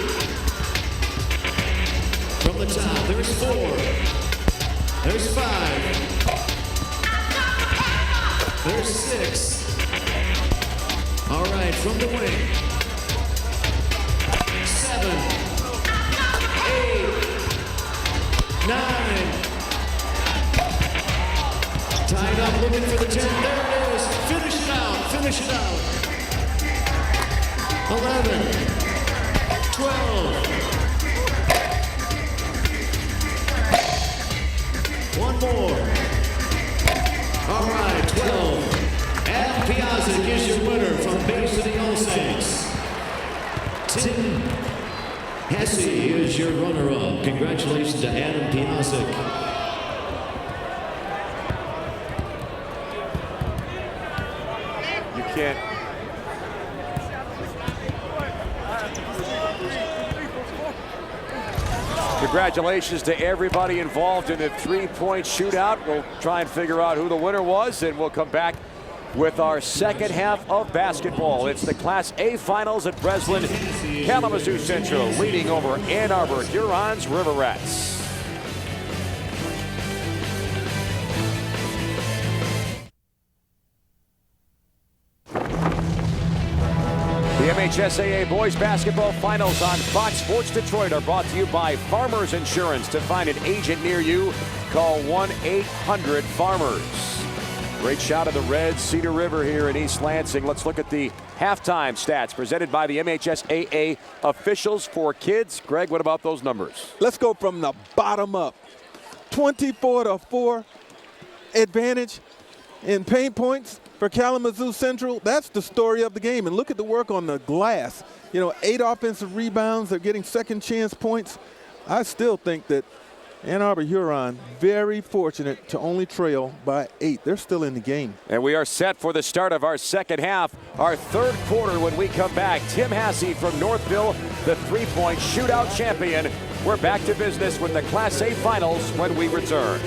From the top, there's 4. There's 5. There's 6. All right, from the wing. 7. 8. 9. Tied up, looking for the 10. There it is. Finish it out. Finish it out. 11, 12, 1 more. All right, 12. Adam Piazza is your winner from Bay City All Saints. Tim Hesse is your runner-up. Congratulations to Adam Piazza. You can't. Congratulations to everybody involved in the three-point shootout. We'll try and figure out who the winner was, and we'll come back with our second half of basketball. It's the Class A Finals at Breslin. Kalamazoo Central leading over Ann Arbor Hurons River Rats. The MHSAA Boys Basketball Finals on Fox Sports Detroit are brought to you by Farmers Insurance. To find an agent near you, call 1-800-FARMERS. Great shot of the Reds, Cedar River here in East Lansing. Let's look at the halftime stats presented by the MHSAA officials for kids. Greg, what about those numbers? Let's go from the bottom up. 24-4 advantage in paint points for Kalamazoo Central. That's the story of the game. And look at the work on the glass. 8 offensive rebounds. They're getting second chance points. I still think that Ann Arbor Huron very fortunate to only trail by 8. They're still in the game. And we are set for the start of our second half, our third quarter when we come back. Tim Hesse from Northville, the three-point shootout champion. We're back to business with the Class A Finals when we return.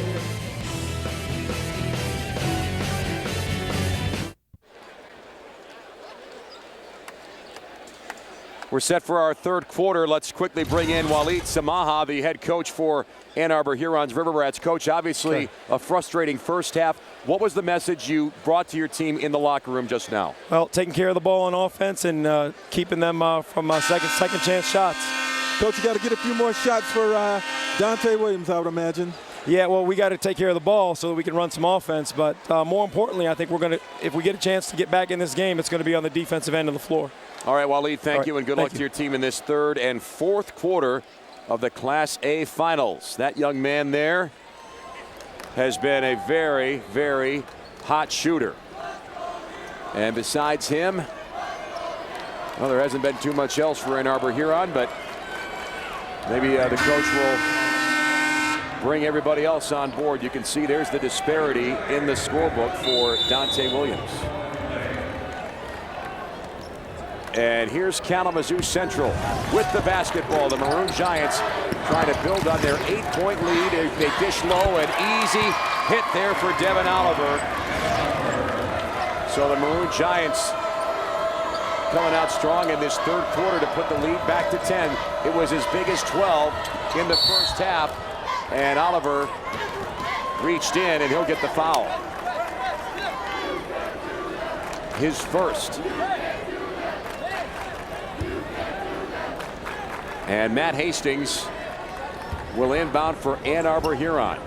We're set for our third quarter. Let's quickly bring in Waleed Samaha, the head coach for Ann Arbor Hurons River Rats. Coach, obviously a frustrating first half. What was the message you brought to your team in the locker room just now? Well, taking care of the ball on offense and keeping them from second chance shots. Coach, you got to get a few more shots for Dante Williams, I would imagine. Yeah, well, we got to take care of the ball so that we can run some offense. But more importantly, I think we're going to, if we get a chance to get back in this game, it's going to be on the defensive end of the floor. All right, Waleed, thank you, and good luck to your team in this third and fourth quarter of the Class A Finals. That young man there has been a very, very hot shooter. And besides him, well, there hasn't been too much else for Ann Arbor Huron, but maybe the coach will bring everybody else on board. You can see there's the disparity in the scorebook for Dante Williams. And here's Kalamazoo Central with the basketball. The Maroon Giants trying to build on their 8-point lead. They dish low, an easy hit there for Devin Oliver. So the Maroon Giants coming out strong in this third quarter to put the lead back to 10. It was as big as 12 in the first half. And Oliver reached in, and he'll get the foul. His first. And Matt Hastings will inbound for Ann Arbor Huron.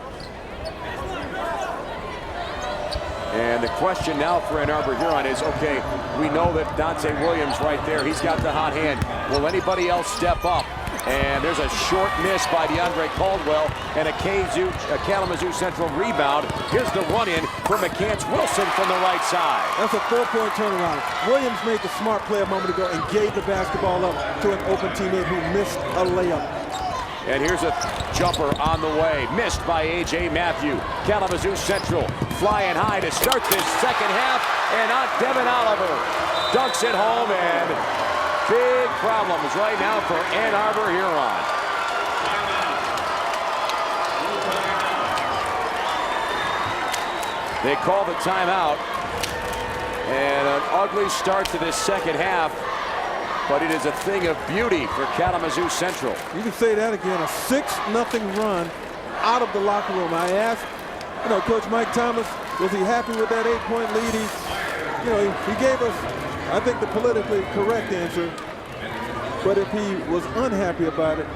And the question now for Ann Arbor Huron is, okay, we know that Dante Williams right there, he's got the hot hand. Will anybody else step up? And there's a short miss by DeAndre Caldwell and a Kalamazoo Central rebound. Here's the run-in for McCants Wilson from the right side. That's a 4-point turnaround. Williams made the smart play a moment ago and gave the basketball up to an open teammate who missed a layup. And here's a jumper on the way. Missed by A.J. Matthew. Kalamazoo Central flying high to start this second half. And on Devin Oliver dunks it home, and big problems right now for Ann Arbor Huron. They call the timeout. And an ugly start to this second half. But it is a thing of beauty for Kalamazoo Central. You can say that again, a 6-0 run out of the locker room. I asked, Coach Mike Thomas, was he happy with that 8-point lead? He gave us, I think, the politically correct answer. But if he was unhappy about it,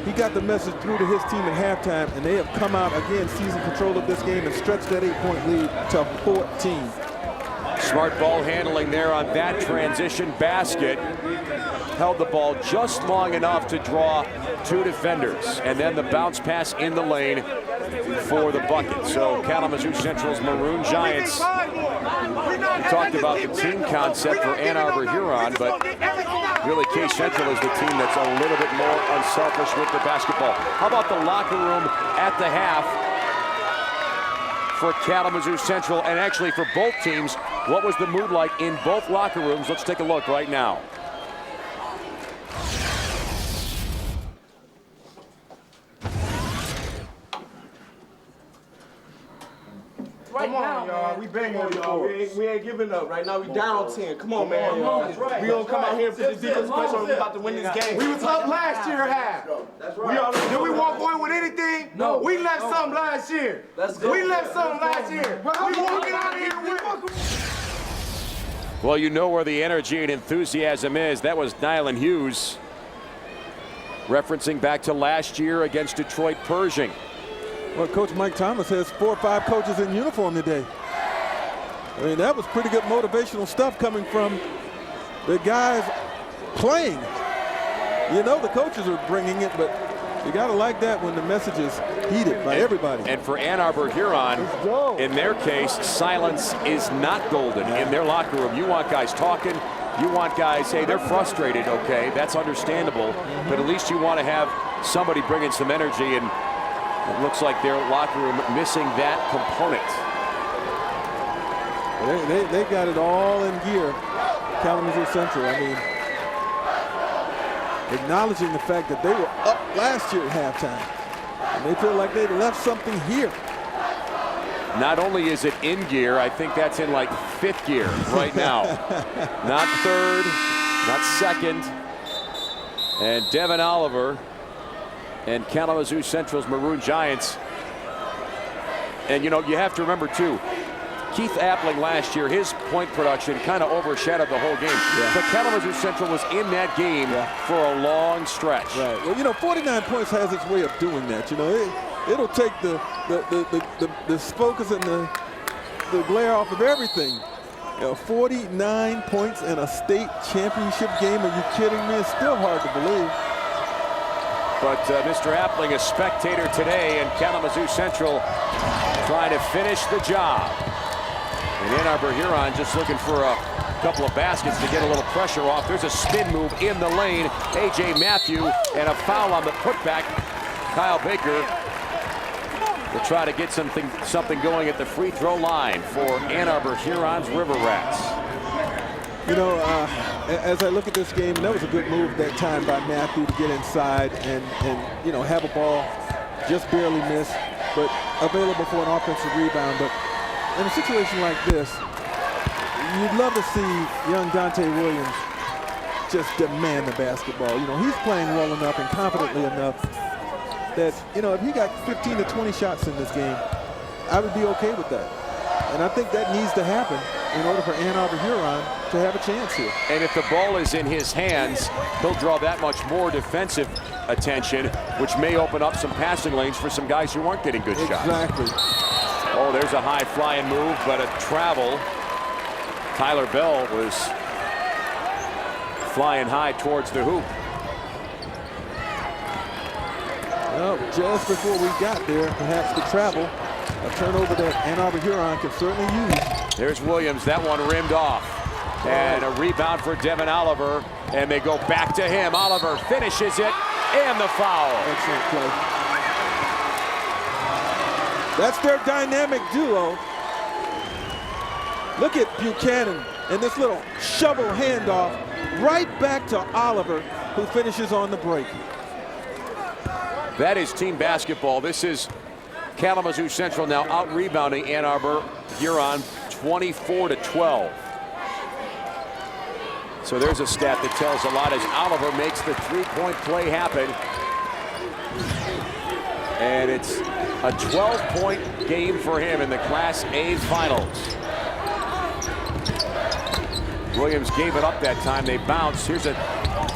he got the message through to his team at halftime, and they have come out again, seizing control of this game and stretched that 8-point lead to 14. Smart ball handling there on that transition basket. Held the ball just long enough to draw two defenders. And then the bounce pass in the lane for the bucket. So Kalamazoo Central's Maroon Giants. We talked about the team concept for Ann Arbor Huron, but really K Central is the team that's a little bit more unselfish with the basketball. How about the locker room at the half for Kalamazoo Central, and actually for both teams? What was the mood like in both locker rooms? Let's take a look right now. Right now, y'all. We bang on y'all. We ain't giving up. Right now, we down 10. Come on, man. That's right. We gonna come out here and put the defense pressure on. We about to win this game. We was up last year half. That's right. Did we walk away with anything? No. We left something last year. We left something last year. We walking out of here with. Well, you know where the energy and enthusiasm is. That was Nylan Hughes, referencing back to last year against Detroit Pershing. Well, Coach Mike Thomas has 4 or 5 coaches in uniform today. I mean, that was pretty good motivational stuff coming from the guys playing. The coaches are bringing it, but you got to like that when the message is heeded by everybody. And for Ann Arbor Huron, in their case, silence is not golden in their locker room. You want guys talking. You want guys, hey, they're frustrated, okay, that's understandable, but at least you want to have somebody bringing some energy, and it looks like their locker room missing that component. They got it all in gear, Kalamazoo Central. I mean, acknowledging the fact that they were up last year at halftime, and they feel like they left something here. Not only is it in gear, I think that's in like 5th gear right now. Not 3rd, not 2nd. And Devin Oliver and Kalamazoo Central's Maroon Giants. And you know, you have to remember too, Keith Appling last year, his point production kind of overshadowed the whole game. Yeah. But Kalamazoo Central was in that game for a long stretch. Right. Well, you know, 49 points has its way of doing that. You know, it'll take the focus and the glare off of everything. You know, 49 points in a state championship game. Are you kidding me? It's still hard to believe. But Mr. Appling, a spectator today, and Kalamazoo Central trying to finish the job. And Arbor Huron just looking for a couple of baskets to get a little pressure off. There's a spin move in the lane. A.J. Matthew, and a foul on the putback. Kyle Baker will try to get something going at the free throw line for Arbor Huron's River Rats. You know, as I look at this game, that was a good move that time by Matthew to get inside and you know, have a ball just barely miss, but available for an offensive rebound. But in a situation like this, you'd love to see young Dante Williams just demand the basketball. You know, he's playing well enough and confidently enough that, you know, if he got 15 to 20 shots in this game, I would be okay with that. And I think that needs to happen in order for Arbor Huron to have a chance here. And if the ball is in his hands, he'll draw that much more defensive attention, which may open up some passing lanes for some guys who aren't getting good shots. Exactly. Oh, there's a high flying move, but a travel. Tyler Bell was flying high towards the hoop. Well, just before we got there, perhaps the travel, a turnover that Arbor Huron can certainly use. There's Williams, that one rimmed off. And a rebound for Devin Oliver, and they go back to him. Oliver finishes it, and the foul. Excellent play. That's their dynamic duo. Look at Buchanan and this little shovel handoff right back to Oliver, who finishes on the break. That is team basketball. This is Kalamazoo Central now out-rebounding Arbor Huron 24-12. So there's a stat that tells a lot as Oliver makes the three-point play happen. And it's a 12-point game for him in the Class A Finals. Williams gave it up that time. They bounced. Here's a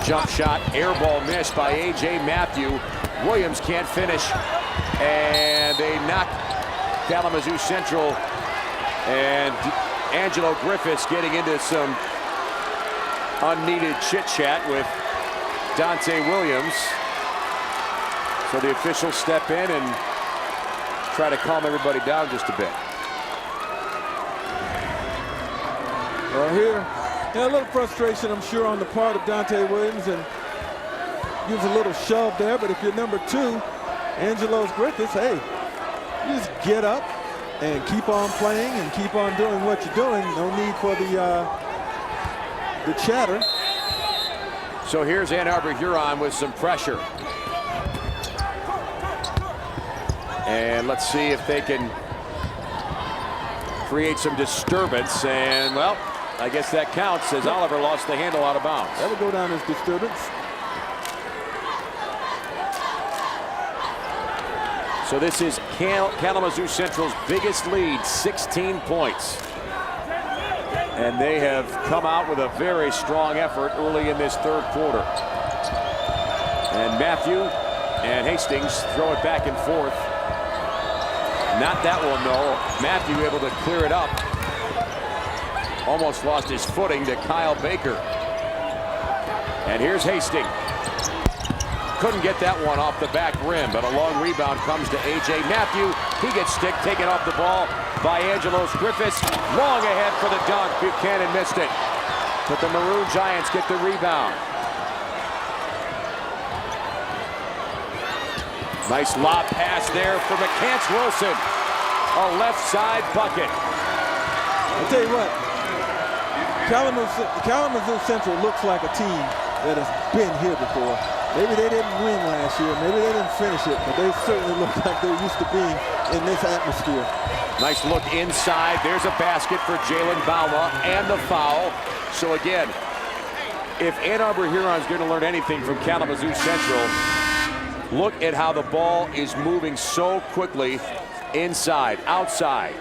jump shot. Air ball missed by A.J. Matthew. Williams can't finish. And they knock Kalamazoo Central. And Angelo Griffiths getting into some unneeded chit-chat with Dante Williams. So the officials step in and try to calm everybody down just a bit. Well, here, a little frustration, I'm sure, on the part of Dante Williams, and gives a little shove there. But if you're number two, Angelo Griffiths, hey, you just get up and keep on playing and keep on doing what you're doing. No need for the chatter. So here's Arbor Huron with some pressure. And let's see if they can create some disturbance. And, well, I guess that counts as Oliver lost the handle out of bounds. That would go down as disturbance. So this is Kalamazoo Central's biggest lead, 16 points. And they have come out with a very strong effort early in this third quarter. And Matthew and Hastings throw it back and forth. Not that one, though. Matthew able to clear it up. Almost lost his footing to Kyle Baker. And here's Hastings. Couldn't get that one off the back rim, but a long rebound comes to A.J. Matthew. He gets taken off the ball by Angelo Griffiths. Long ahead for the dunk. Buchanan missed it. But the Maroon Giants get the rebound. Nice lob pass there for McCants Wilson. A left side bucket. I'll tell you what, Kalamazoo Central looks like a team that has been here before. Maybe they didn't win last year, maybe they didn't finish it, but they certainly look like they're used to being in this atmosphere. Nice look inside. There's a basket for Jalen Bauma and the foul. So again, if Ann Arbor Huron is going to learn anything from Kalamazoo Central, look at how the ball is moving so quickly inside, outside.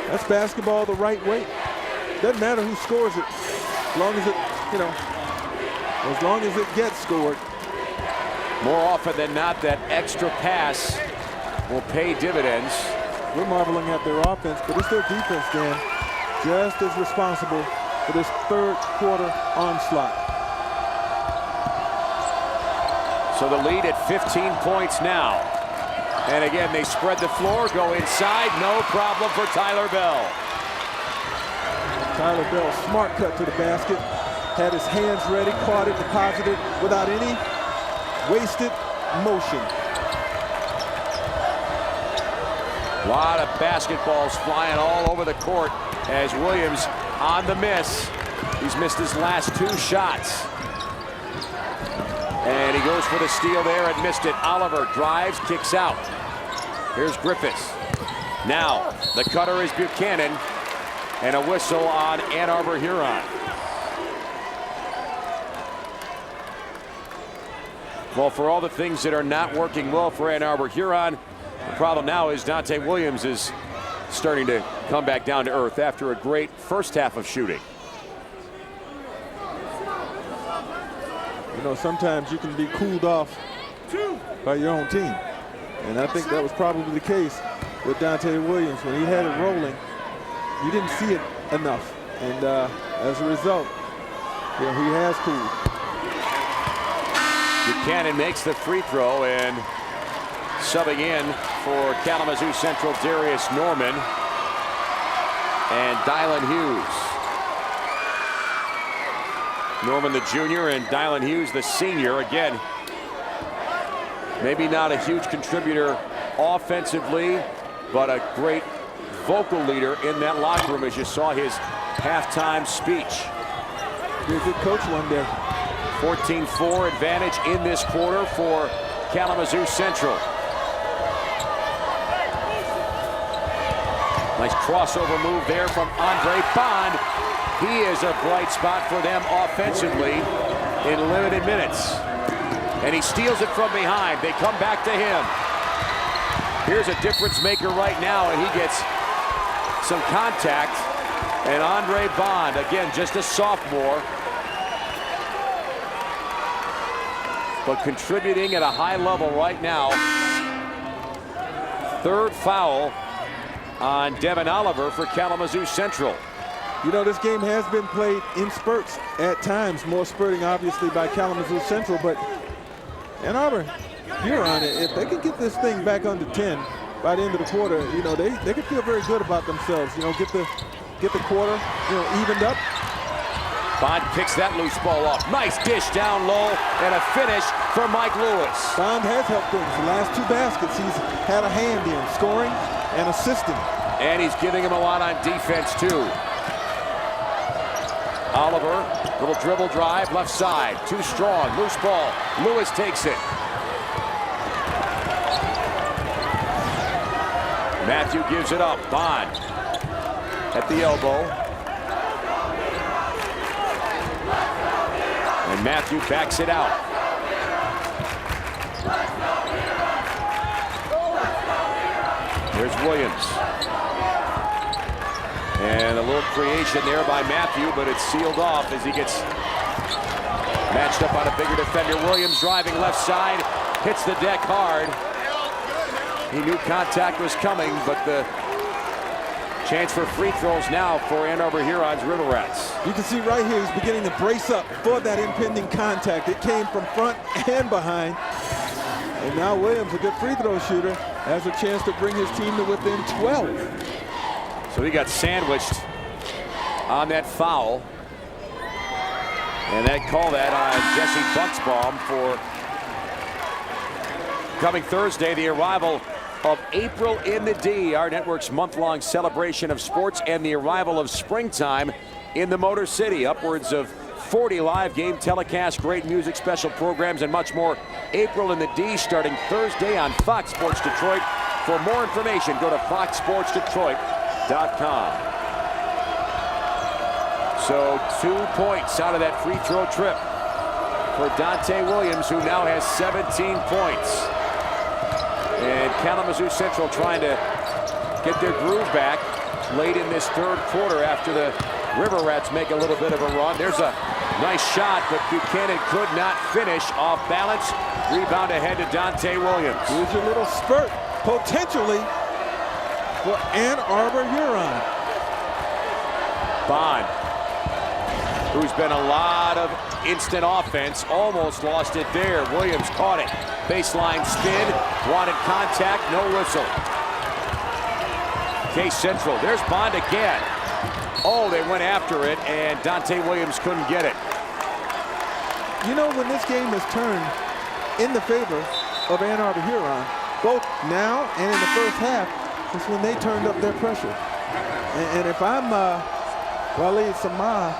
That's basketball the right way. Doesn't matter who scores it, as long as it, as long as it gets scored. More often than not, that extra pass will pay dividends. We're marveling at their offense, but it's their defense, Dan, just as responsible for this third quarter onslaught. So the lead at 15 points now. And again, they spread the floor, go inside, no problem for Tyler Bell. Tyler Bell, smart cut to the basket, had his hands ready, caught it, deposited without any wasted motion. A lot of basketballs flying all over the court as Williams on the miss. He's missed his last 2 shots. And he goes for the steal there and missed it. Oliver drives, kicks out. Here's Griffiths. Now the cutter is Buchanan, and a whistle on Ann Arbor Huron. Well, for all the things that are not working well for Ann Arbor Huron, the problem now is Dante Williams is starting to come back down to earth after a great first half of shooting. You know, sometimes you can be cooled off by your own team. And I think that was probably the case with Dante Williams. When he had it rolling, you didn't see it enough. And as a result, he has cooled. Buchanan makes the free throw, and subbing in for Kalamazoo Central, Darius Norman and Dylan Hughes. Norman the junior and Dylan Hughes the senior. Again, maybe not a huge contributor offensively, but a great vocal leader in that locker room, as you saw his halftime speech. Be a good coach one day. 14-4 advantage in this quarter for Kalamazoo Central. Nice crossover move there from Andre Bond. He is a bright spot for them offensively in limited minutes. And he steals it from behind. They come back to him. Here's a difference maker right now, and he gets some contact. And Andre Bond, again, just a sophomore, but contributing at a high level right now. Third foul on Devin Oliver for Kalamazoo Central. You know, this game has been played in spurts at times, more spurting obviously by Kalamazoo Central, but Ann Arbor Huron, if they can get this thing back under 10 by the end of the quarter, you know, they can feel very good about themselves. You know, get the quarter, evened up. Bond picks that loose ball off. Nice dish down low and a finish for Mike Lewis. Bond has helped things. The last 2 baskets he's had a hand in, scoring and assisting. And he's giving him a lot on defense too. Oliver, little dribble drive, left side, too strong, loose ball. Lewis takes it. Matthew gives it up. Bond at the elbow. And Matthew backs it out. Here's Williams. And a little creation there by Matthew, but it's sealed off as he gets matched up on a bigger defender. Williams driving left side, hits the deck hard. He knew contact was coming, but the chance for free throws now for Ann Arbor Huron's River Rats. You can see right here he's beginning to brace up for that impending contact. It came from front and behind. And now Williams, a good free throw shooter, has a chance to bring his team to within 12. So he got sandwiched on that foul. And they call that on Jesse Bucksbaum for coming Thursday, the arrival of April in the D, our network's month-long celebration of sports and the arrival of springtime in the Motor City. Upwards of 40 live game telecasts, great music, special programs, and much more. April in the D starting Thursday on Fox Sports Detroit. For more information, go to foxsportsdetroit.com. So 2 points out of that free throw trip for Dante Williams, who now has 17 points. And Kalamazoo Central trying to get their groove back late in this third quarter after the River Rats make a little bit of a run. There's a nice shot, but Buchanan could not finish. Off balance. Rebound ahead to Dante Williams. Here's your little spurt, potentially, for Ann Arbor Huron. Bond, who's been a lot of instant offense, almost lost it there. Williams caught it. Baseline spin, wanted contact, no whistle. K Central, there's Bond again. Oh, they went after it, and Dante Williams couldn't get it. You know, when this game has turned in the favor of Ann Arbor Huron, both now and in the first half, is when they turned up their pressure. And if I'm Waleed Samah,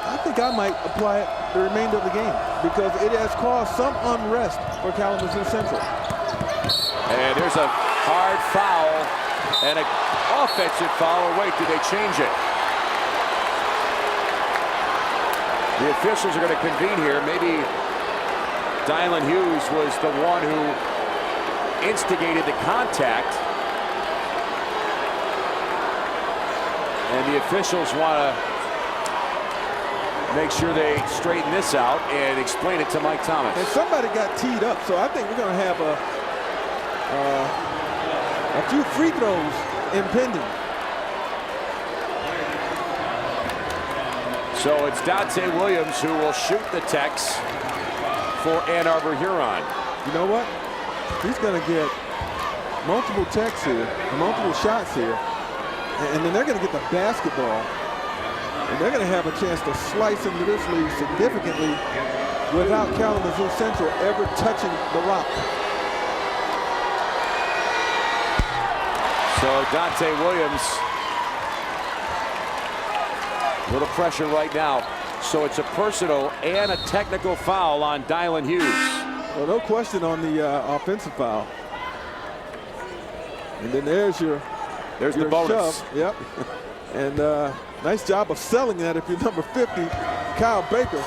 I think I might apply it the remainder of the game because it has caused some unrest for Kalamazoo Central. And there's a hard foul and an offensive foul. Or wait, did they change it? The officials are going to convene here. Maybe Dylan Hughes was the one who instigated the contact. And the officials want to make sure they straighten this out and explain it to Mike Thomas. And somebody got teed up, so I think we're going to have a few free throws impending. So it's Dante Williams who will shoot the Tex for Ann Arbor Huron. You know what? He's going to get multiple Tex here, multiple shots here, and then they're going to get the basketball. And they're going to have a chance to slice into this league significantly without Kalamazoo Central ever touching the rock. So Dante Williams, a little pressure right now. So it's a personal and a technical foul on Dylan Hughes. Well, no question on the offensive foul. And then there's your the bonus. Shove. Yep. And nice job of selling that if you're number 50, Kyle Baker.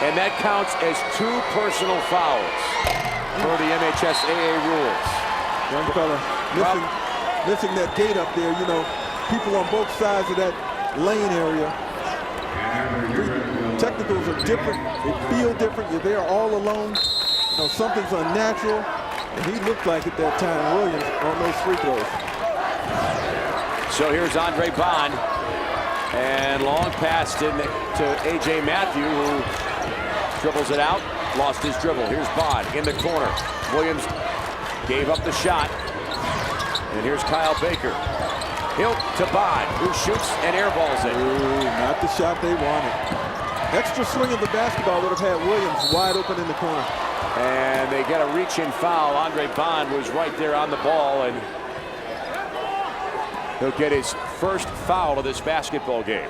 And that counts as 2 personal fouls for the MHSAA rules. Young fella missing that gate up there. You know, people on both sides of that lane area. Technicals are different. They feel different. You're there all alone. You know, something's unnatural. And he looked like at that time Williams on those free throws. So here's Andre Bond, and long pass to A.J. Matthew, who dribbles it out, lost his dribble. Here's Bond in the corner. Williams gave up the shot, and here's Kyle Baker. Hilt to Bond, who shoots and airballs it. Ooh, not the shot they wanted. Extra swing of the basketball would have had Williams wide open in the corner. And they get a reach-in foul. Andre Bond was right there on the ball, and he'll get his first foul of this basketball game.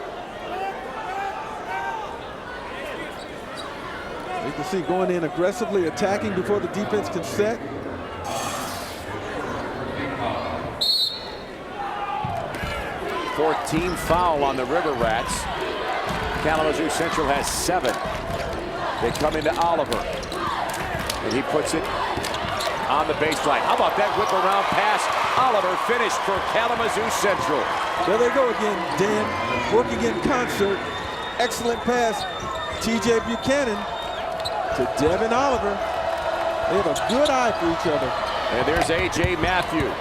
You can see going in aggressively, attacking before the defense can set. Team foul on the River Rats. Kalamazoo Central has 7. They come into Oliver, and he puts it on the baseline. How about that whip around pass? Oliver finished for Kalamazoo Central. There they go again, Dan, working in concert. Excellent pass, T.J. Buchanan to Devin Oliver. They have a good eye for each other. And there's A.J. Matthew.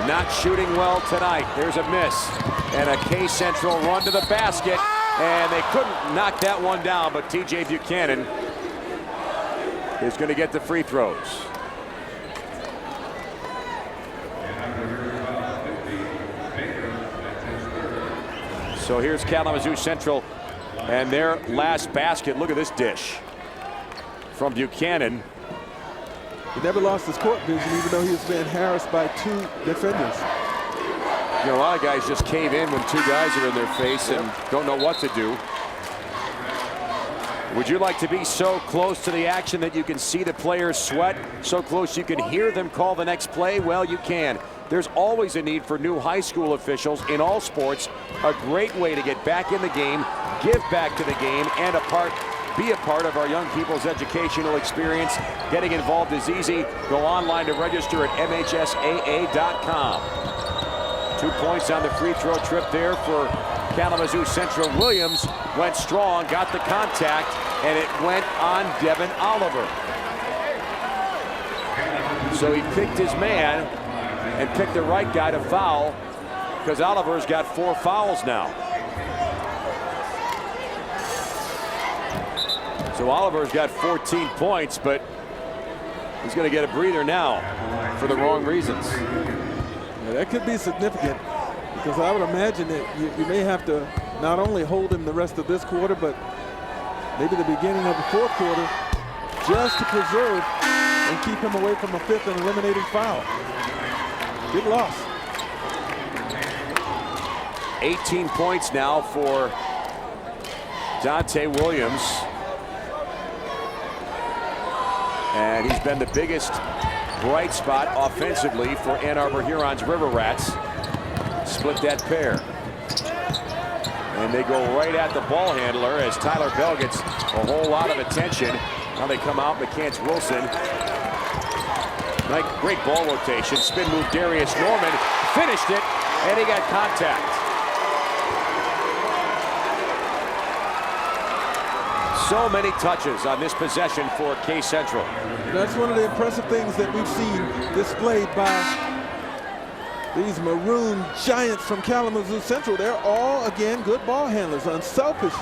Not shooting well tonight. There's a miss. And a K Central run to the basket. And they couldn't knock that one down, but T.J. Buchanan is going to get the free throws. So here's Kalamazoo Central and their last basket. Look at this dish from Buchanan. He never lost his court vision, even though he was being harassed by 2 defenders. You know, a lot of guys just cave in when 2 guys are in their face and don't know what to do. Would you like to be so close to the action that you can see the players sweat? So close you can hear them call the next play? Well, you can. There's always a need for new high school officials in all sports. A great way to get back in the game, give back to the game, and be a part of our young people's educational experience. Getting involved is easy. Go online to register at mhsaa.com. 2 points on the free throw trip there for Kalamazoo Central. Williams went strong, got the contact, and it went on Devin Oliver. So he picked his man and picked the right guy to foul, because Oliver's got 4 fouls now. So Oliver's got 14 points, but he's going to get a breather now for the wrong reasons. Yeah, that could be significant, because I would imagine that you may have to not only hold him the rest of this quarter, but maybe the beginning of the 4th quarter, just to preserve and keep him away from a 5th and eliminating foul. Big loss. 18 points now for Dante Williams. And he's been the biggest bright spot offensively for Ann Arbor Huron's River Rats. Split that pair. And they go right at the ball handler as Tyler Bell gets a whole lot of attention. Now they come out, McCants Wilson. Great ball rotation. Spin move, Darius Norman finished it, and he got contact. So many touches on this possession for K Central. That's one of the impressive things that we've seen displayed by these maroon giants from Kalamazoo Central. They're all, again, good ball handlers, unselfish,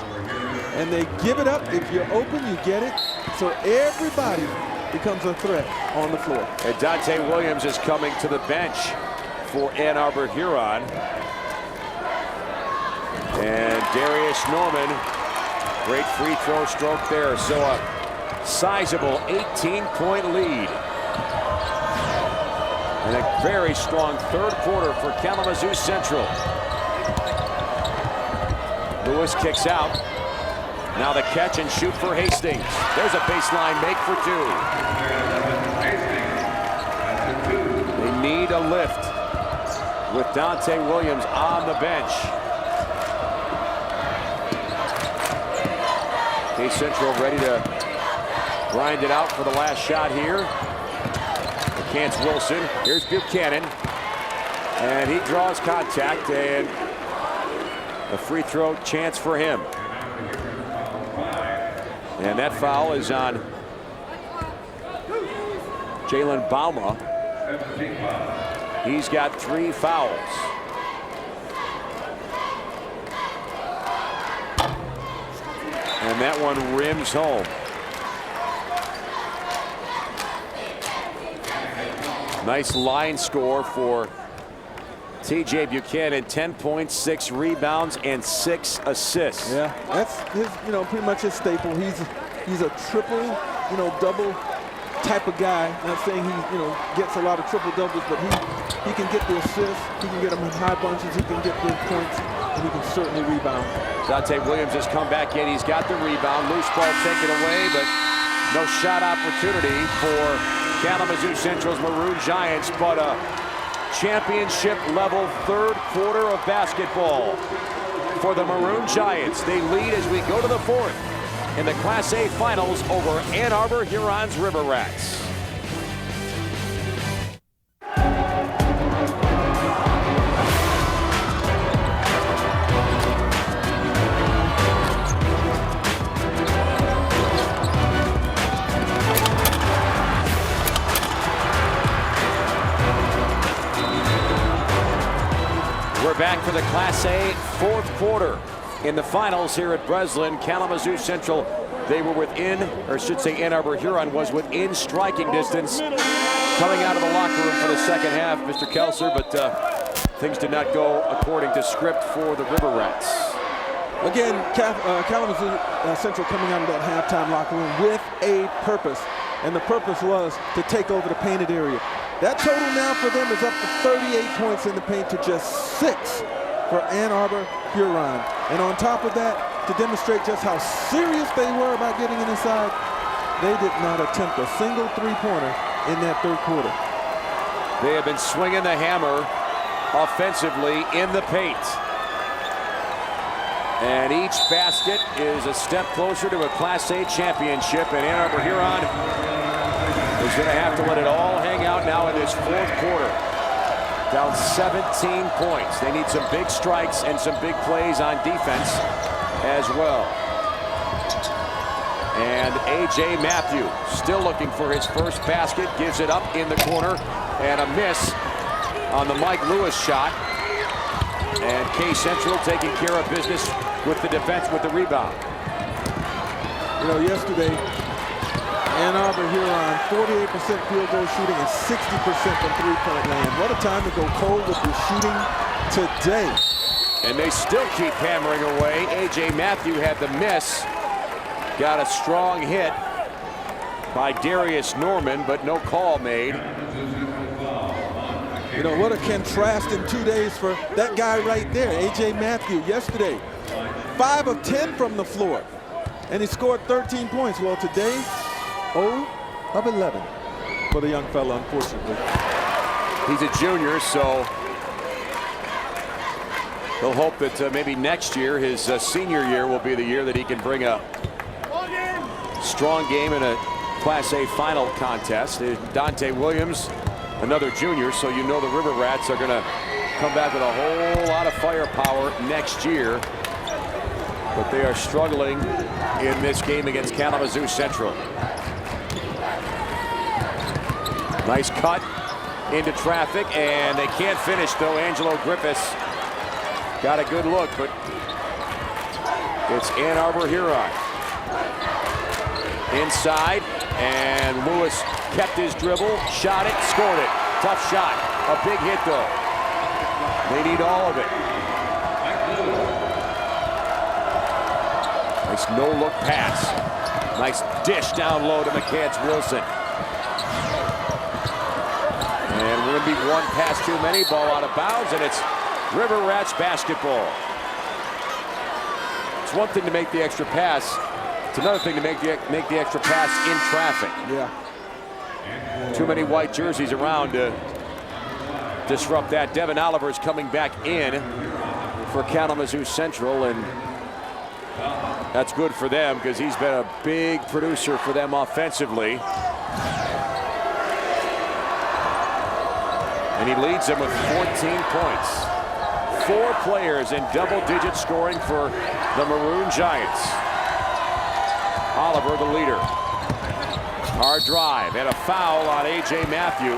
and they give it up. If you're open, you get it. So everybody becomes a threat on the floor. And Dante Williams is coming to the bench for Ann Arbor Huron. And Darius Norman, great free throw stroke there. So a sizable 18-point lead. And a very strong 3rd quarter for Kalamazoo Central. Lewis kicks out. Now the catch and shoot for Hastings. There's a baseline make for 2. They need a lift with Dante Williams on the bench. K Central ready to grind it out for the last shot here. McCants Wilson. Here's Buchanan. And he draws contact, and a free throw chance for him. And that foul is on Jalen Bauma. He's got 3 fouls. And that one rims home. Nice line score for TJ Buchanan. 10 points, 6 rebounds, and 6 assists. Yeah, that's his, pretty much his staple. He's a triple, double type of guy. Not saying he, gets a lot of triple doubles, but he can get the assists. He can get them in high bunches. He can get the points, and he can certainly rebound. Dante Williams has come back in. He's got the rebound. Loose ball taken away, but no shot opportunity for Kalamazoo Central's Maroon Giants, but a championship level 3rd quarter of basketball for the Maroon Giants. They lead as we go to the 4th in the Class A finals over Ann Arbor Huron's River Rats. We're back for the Class A 4th quarter in the finals here at Breslin. Kalamazoo Central, they were within, or I should say Ann Arbor Huron was within striking distance coming out of the locker room for the 2nd half, Mr. Kelser, but things did not go according to script for the River Rats. Again, Kalamazoo Central coming out of that halftime locker room with a purpose, and the purpose was to take over the painted area. That total now for them is up to 38 points in the paint to just 6 for Ann Arbor Huron. And on top of that, to demonstrate just how serious they were about getting it inside, they did not attempt a single 3-pointer in that 3rd quarter. They have been swinging the hammer offensively in the paint. And each basket is a step closer to a Class A championship, and Arbor Huron is going to have to let it all hang out now in this fourth quarter. Down 17 points. They need some big strikes and some big plays on defense as well. And A.J. Matthew still looking for his first basket, gives it up in the corner, and a miss on the Mike Lewis shot. And K Central taking care of business with the defense with the rebound. You know, yesterday, Arbor Huron, 48% field goal shooting and 60% from three-point land. What a time to go cold with your shooting today. And they still keep hammering away. A.J. Matthew had the miss. Got a strong hit by Darius Norman, but no call made. You know, what a contrast in 2 days for that guy right there, A.J. Matthew. Yesterday, 5 of 10 from the floor, and he scored 13 points. Well, today, 0 of 11 for the young fella, unfortunately. He's a junior, so he'll hope that maybe next year, his senior year, will be the year that he can bring a strong game in a Class A final contest. Dante Williams, another junior, so you know the River Rats are going to come back with a whole lot of firepower next year. But they are struggling in this game against Kalamazoo Central. Nice cut into traffic, and they can't finish, though. Angelo Griffiths got a good look, but it's Arbor Huron. Inside, and Lewis kept his dribble, shot it, scored it. Tough shot. A big hit, though. They need all of it. Nice no-look pass. Nice dish down low to McCants Wilson. And we're going to be one pass too many. Ball out of bounds, and it's River Rats basketball. It's one thing to make the extra pass. It's another thing to make the extra pass in traffic. Yeah. Too many white jerseys around to disrupt that. Devin Oliver is coming back in for Kalamazoo Central, and that's good for them because he's been a big producer for them offensively. And he leads them with 14 points. 4 players in double-digit scoring for the Maroon Giants. Oliver, the leader. Hard drive and a foul on A.J. Matthew.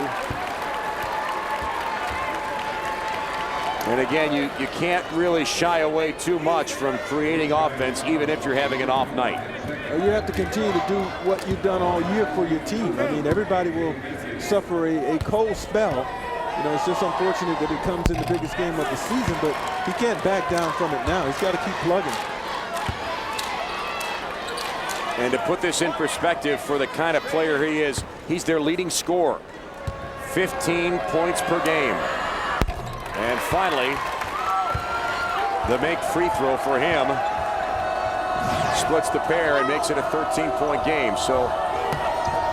And again, you can't really shy away too much from creating offense, even if you're having an off night. You have to continue to do what you've done all year for your team. I mean, everybody will suffer a cold spell. You know, it's just unfortunate that it comes in the biggest game of the season, but he can't back down from it now. He's got to keep plugging. And to put this in perspective for the kind of player he is, he's their leading scorer. 15 points per game. And finally, the make free throw for him splits the pair and makes it a 13-point game. So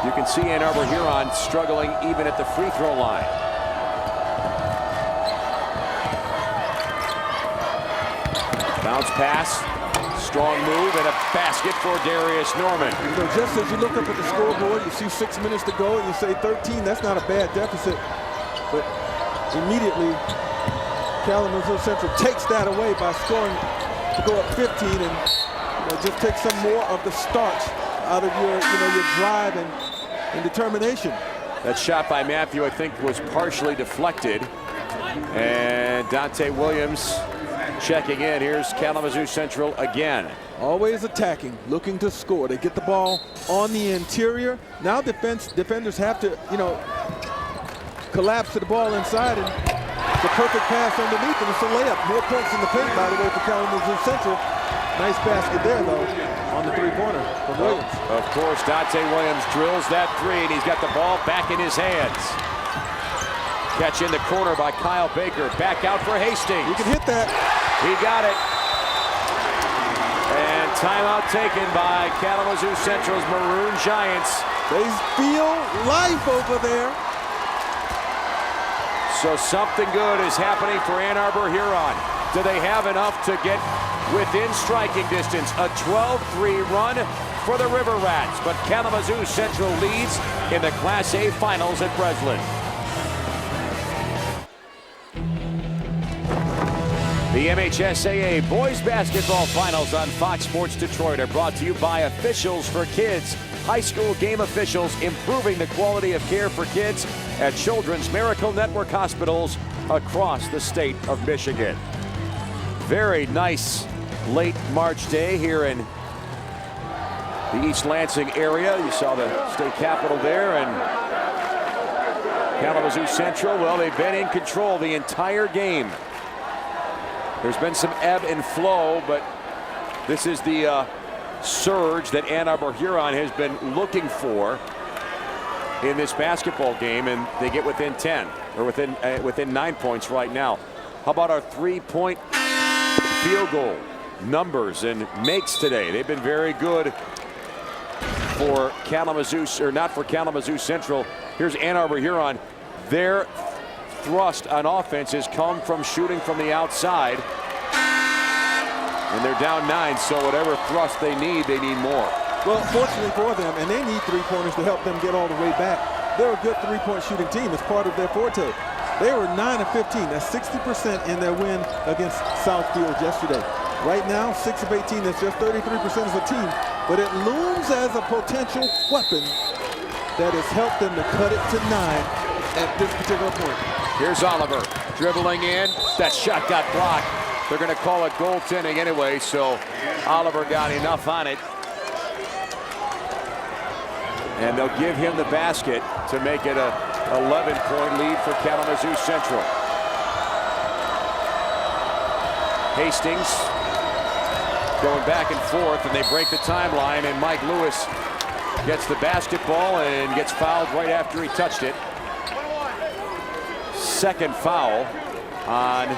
you can see Arbor Huron struggling even at the free throw line. Bounce pass. Strong move and a basket for Darius Norman. You know, just as you look up at the scoreboard, you see 6 minutes to go and you say 13, that's not a bad deficit. But immediately, Kalamazoo Central takes that away by scoring to go up 15 and just take some more of the starch out of your drive and determination. That shot by Matthew, I think, was partially deflected. And Dante Williams checking in. Here's Kalamazoo Central again. Always attacking, looking to score. They get the ball on the interior. Now defenders have to, collapse to the ball inside, and the perfect pass underneath, and it's a layup. More points in the paint, by the way, for Kalamazoo Central. Nice basket there, though, on the three-pointer from Williams. Of course, Dante Williams drills that three, and he's got the ball back in his hands. Catch in the corner by Kyle Baker. Back out for Hastings. You can hit that. He got it. And timeout taken by Kalamazoo Central's Maroon Giants. They feel life over there. So something good is happening for Ann Arbor Huron. Do they have enough to get within striking distance? A 12-3 run for the River Rats, but Kalamazoo Central leads in the Class A finals at Breslin. The MHSAA Boys Basketball Finals on Fox Sports Detroit are brought to you by Officials for Kids. High school game officials improving the quality of care for kids at Children's Miracle Network hospitals across the state of Michigan. Very nice late March day here in the East Lansing area. You saw the state capitol there, and Kalamazoo Central, well, they've been in control the entire game. There's been some ebb and flow, but this is the surge that Ann Arbor Huron has been looking for in this basketball game, and they get within 10, or within 9 points right now. How about our three-point field goal numbers and makes today? They've been very good for Kalamazoo, or not for Kalamazoo Central. Here's Ann Arbor Huron. Their thrust on offense has come from shooting from the outside, and they're down 9, so whatever thrust they need more. Well, fortunately for them, and they need three-pointers to help them get all the way back. They're a good three-point shooting team. It's part of their forte. They were 9 of 15. That's 60% in their win against Southfield yesterday. Right now, 6 of 18. That's just 33% as a team, but it looms as a potential weapon that has helped them to cut it to 9 at this particular point. Here's Oliver dribbling in. That shot got blocked. They're going to call it goaltending anyway, so Oliver got enough on it. And they'll give him the basket to make it a 11-point lead for Kalamazoo Central. Hastings going back and forth, and they break the timeline, and Mike Lewis gets the basketball and gets fouled right after he touched it. Second foul on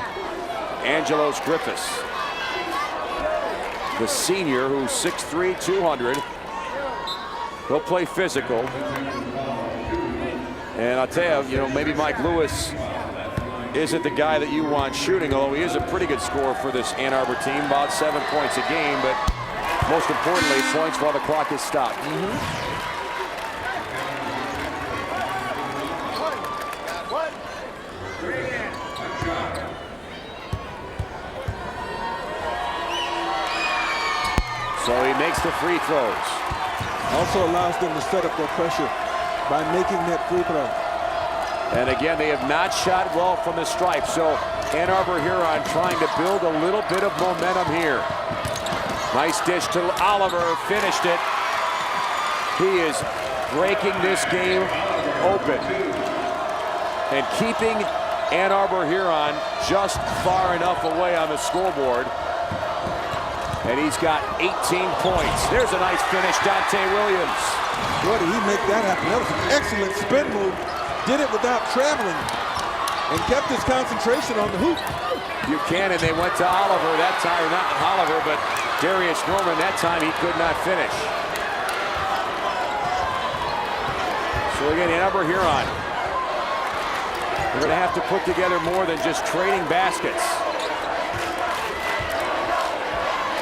Angelos Griffiths, the senior, who's 6'3", 200. He'll play physical. And I'll tell you, maybe Mike Lewis isn't the guy that you want shooting, although he is a pretty good scorer for this Ann Arbor team, about 7 points a game, but most importantly, points while the clock is stopped. So he makes the free throws. Also allows them to set up their pressure by making that free throw. And again, they have not shot well from the stripe. So Ann Arbor Huron trying to build a little bit of momentum here. Nice dish to Oliver, finished it. He is breaking this game open and keeping Ann Arbor Huron just far enough away on the scoreboard. And he's got 18 points. There's a nice finish, Dante Williams. Boy, did he make that happen. That was an excellent spin move. Did it without traveling and kept his concentration on the hoop. Buchanan, they went to Oliver that time, or not Oliver, but Darius Norman, that time he could not finish. So again, Ann Arbor Huron, they're going to have to put together more than just trading baskets.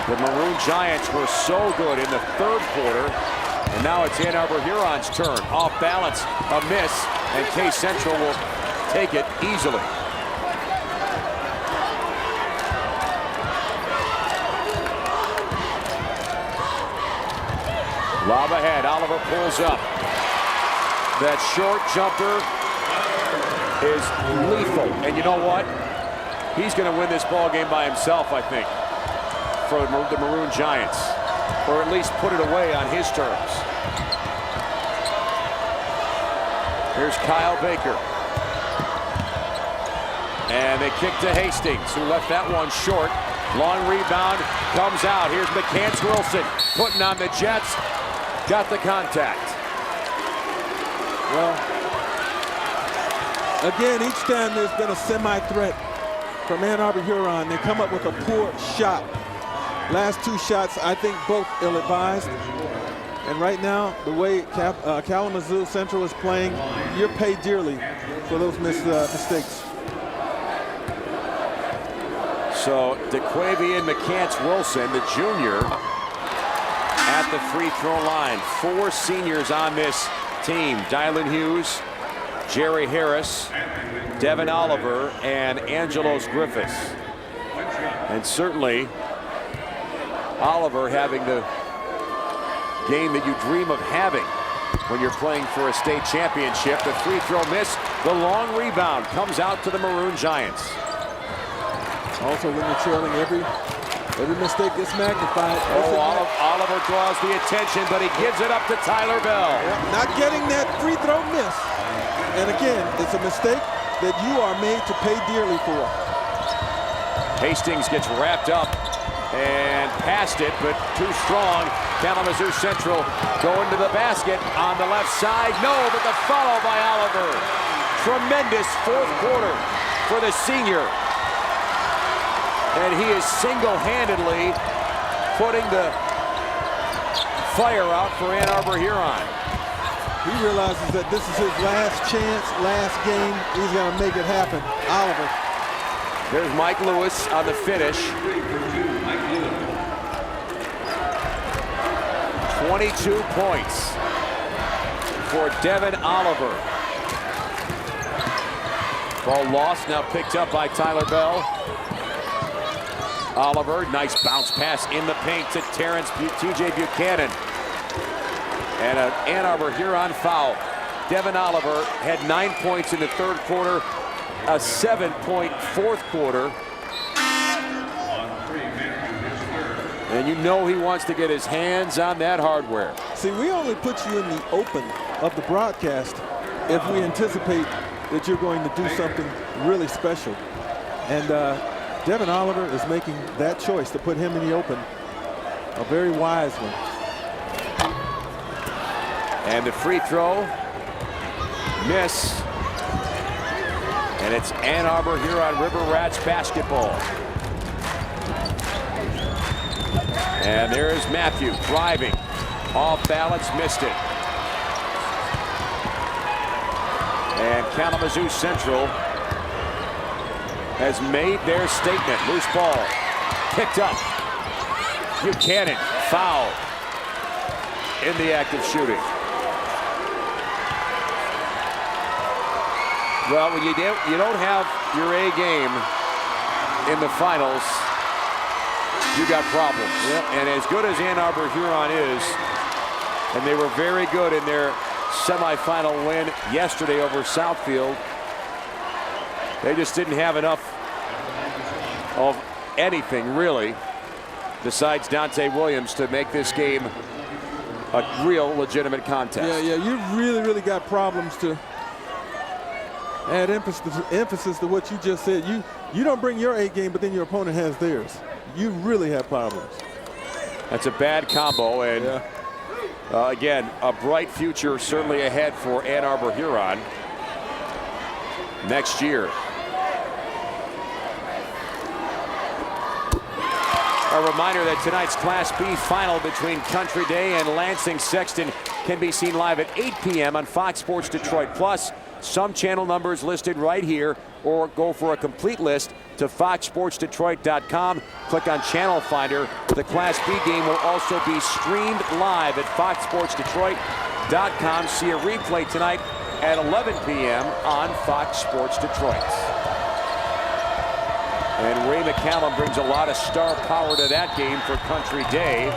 The Maroon Giants were so good in the third quarter, and now it's Ann Arbor Huron's turn. Off balance, a miss, and K Central will take it easily. Lob ahead, Oliver pulls up. That short jumper is lethal, and you know what? He's going to win this ball game by himself, I think, for the Maroon Giants, or at least put it away on his terms. Here's Kyle Baker. And they kick to Hastings, who left that one short. Long rebound, comes out. Here's McCants Wilson putting on the Jets. Got the contact. Well, again, each time there's been a semi-threat from Ann Arbor Huron, they come up with a poor shot. Last two shots, I think, both ill-advised. And right now, the way Kalamazoo Central is playing, you're paid dearly for those mistakes. So DeQuavian McCants-Wilson, the junior, at the free throw line. 4 seniors on this team. Dylan Hughes, Jerry Harris, Devin Oliver, and Angelos Griffiths. And certainly Oliver having the game that you dream of having when you're playing for a state championship. The free throw miss, the long rebound comes out to the Maroon Giants. Also, when you're trailing, every mistake gets magnified. Oliver draws the attention, but he gives it up to Tyler Bell. Yep, not getting that free throw miss. And again, it's a mistake that you are made to pay dearly for. Hastings gets wrapped up and passed it, but too strong. Kalamazoo Central going to the basket on the left side. No, but the follow by Oliver. Tremendous fourth quarter for the senior. And he is single-handedly putting the fire out for Ann Arbor Huron. He realizes that this is his last chance, last game. He's going to make it happen. Oliver. There's Mike Lewis on the finish. 22 points for Devin Oliver. Ball lost, now picked up by Tyler Bell. Oliver, nice bounce pass in the paint to TJ Buchanan. And an Ann Arbor Huron foul. Devin Oliver had 9 points in the third quarter, a 7-point fourth quarter. And you know he wants to get his hands on that hardware. See, we only put you in the open of the broadcast if we anticipate that you're going to do something really special. And Devin Oliver is making that choice to put him in the open. A very wise one. And the free throw, miss. And it's Ann Arbor Huron River Rats basketball. And there's Matthew driving. Off balance, missed it. And Kalamazoo Central has made their statement. Loose ball, picked up. Buchanan, foul in the act of shooting. Well, when you don't have your A game in the finals, you got problems. Yep. And as good as Ann Arbor Huron is, and they were very good in their semifinal win yesterday over Southfield, they just didn't have enough of anything really besides Dante Williams to make this game a real legitimate contest. Yeah, you really got problems to add emphasis to what you just said. You don't bring your A game, but then your opponent has theirs. You really have problems. That's a bad combo, and again, a bright future certainly ahead for Ann Arbor Huron next year. A reminder that tonight's Class B final between Country Day and Lansing Sexton can be seen live at 8 p.m. on Fox Sports Detroit Plus. Some channel numbers listed right here, or go for a complete list to foxsportsdetroit.com. Click on Channel Finder. The Class B game will also be streamed live at foxsportsdetroit.com. See a replay tonight at 11 p.m. on Fox Sports Detroit. And Ray McCallum brings a lot of star power to that game for Country Day.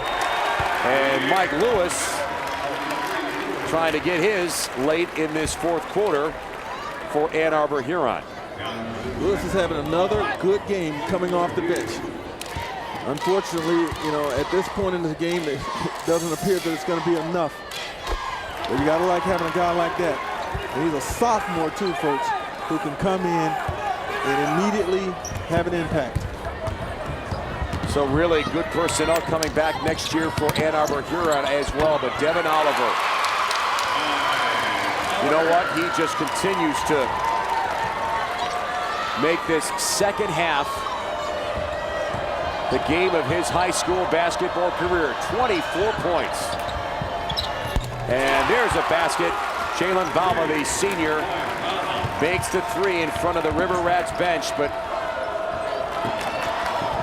And Mike Lewis trying to get his late in this fourth quarter for Ann Arbor Huron. Lewis is having another good game coming off the bench. Unfortunately, at this point in the game, it doesn't appear that it's going to be enough. But you got to like having a guy like that. And he's a sophomore too, folks, who can come in and immediately have an impact. So really good personnel coming back next year for Ann Arbor Huron as well. But Devin Oliver, you know what? He just continues to make this second half the game of his high school basketball career. 24 points. And there's a basket. Jalen Balma, the senior, makes the three in front of the River Rats bench, but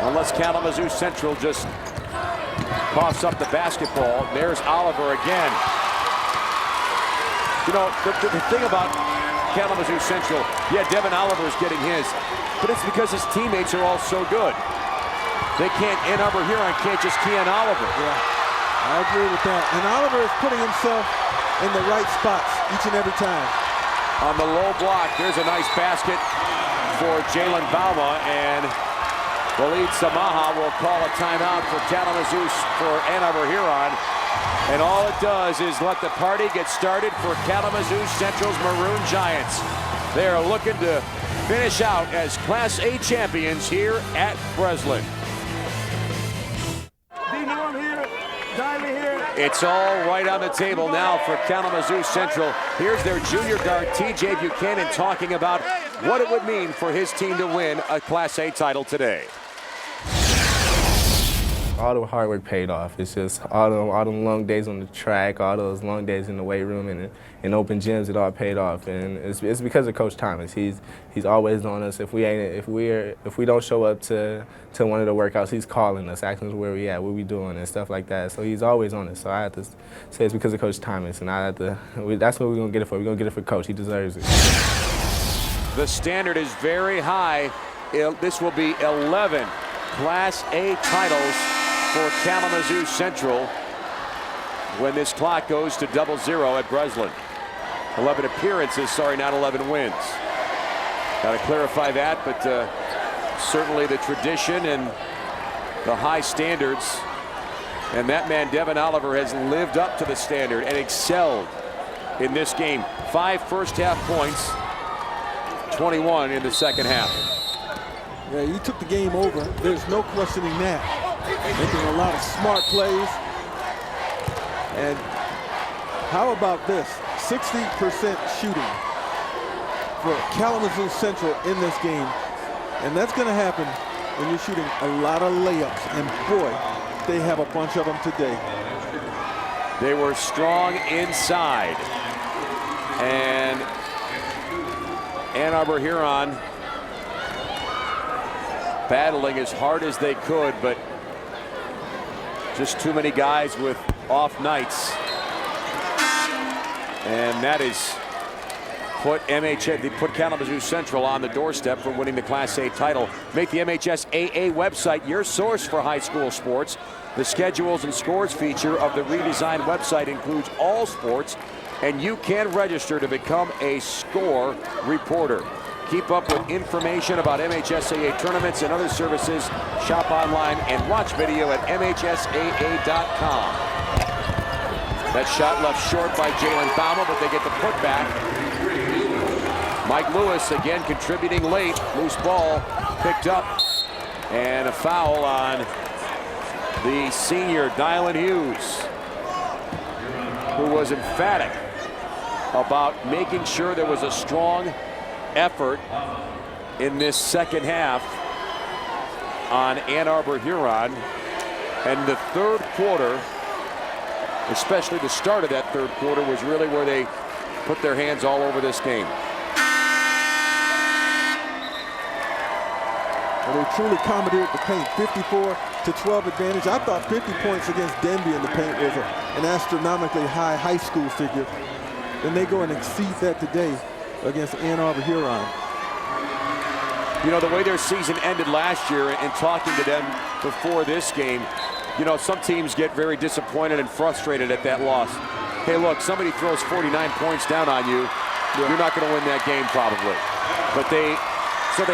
Unless Kalamazoo Central just coughs up the basketball. There's Oliver again. You know, the thing about Kalamazoo Central, yeah, Devin Oliver is getting his, but it's because his teammates are all so good. They can't, Arbor Huron can't just key on Oliver. Yeah, I agree with that. And Oliver is putting himself in the right spots each and every time. On the low block, there's a nice basket for Jalen Bauma, and Walid Samaha will call a timeout for Kalamazoo for Arbor Huron. And all it does is let the party get started for Kalamazoo Central's Maroon Giants. They are looking to finish out as Class A champions here at Breslin. It's all right on the table now for Kalamazoo Central. Here's their junior guard, TJ Buchanan, talking about what it would mean for his team to win a Class A title today. All the hard work paid off. It's just all them long days on the track, all those long days in the weight room and in open gyms, it all paid off. And it's because of Coach Thomas. He's always on us. If we don't show up to one of the workouts, he's calling us, asking us where we at, what we doing, and stuff like that. So he's always on us. So I have to say it's because of Coach Thomas, and that's what we're gonna get it for. We're gonna get it for Coach. He deserves it. The standard is very high. This will be 11 Class A titles for Kalamazoo Central when this clock goes to 0-0 at Breslin. 11 appearances, sorry, not 11 wins. Got to clarify that, but certainly the tradition and the high standards. And that man, Devin Oliver, has lived up to the standard and excelled in this game. 5 first-half points, 21 in the second half. Yeah, he took the game over. There's no questioning that. Making a lot of smart plays. And how about this? 60% shooting for Kalamazoo Central in this game. And that's going to happen when you're shooting a lot of layups. And boy, they have a bunch of them today. They were strong inside. And Arbor Huron battling as hard as they could, but just too many guys with off nights. And that is put Kalamazoo Central on the doorstep for winning the Class A title. Make the MHSAA website your source for high school sports. The schedules and scores feature of the redesigned website includes all sports, and you can register to become a score reporter. Keep up with information about MHSAA tournaments and other services. Shop online and watch video at MHSAA.com. That shot left short by Jalen Bauma, but they get the putback. Mike Lewis again contributing late. Loose ball picked up. And a foul on the senior, Dylan Hughes, who was emphatic about making sure there was a strong effort in this second half on Arbor Huron. And the third quarter, especially the start of that third quarter, was really where they put their hands all over this game. And they truly commandeered the paint. 54-12 advantage. I thought 50 points against Denby in the paint was an astronomically high school figure. Then they go and exceed that today against Arbor Huron. You know, the way their season ended last year, and talking to them before this game, you know, some teams get very disappointed and frustrated at that loss. Hey, look, somebody throws 49 points down on you, you're not going to win that game probably. But they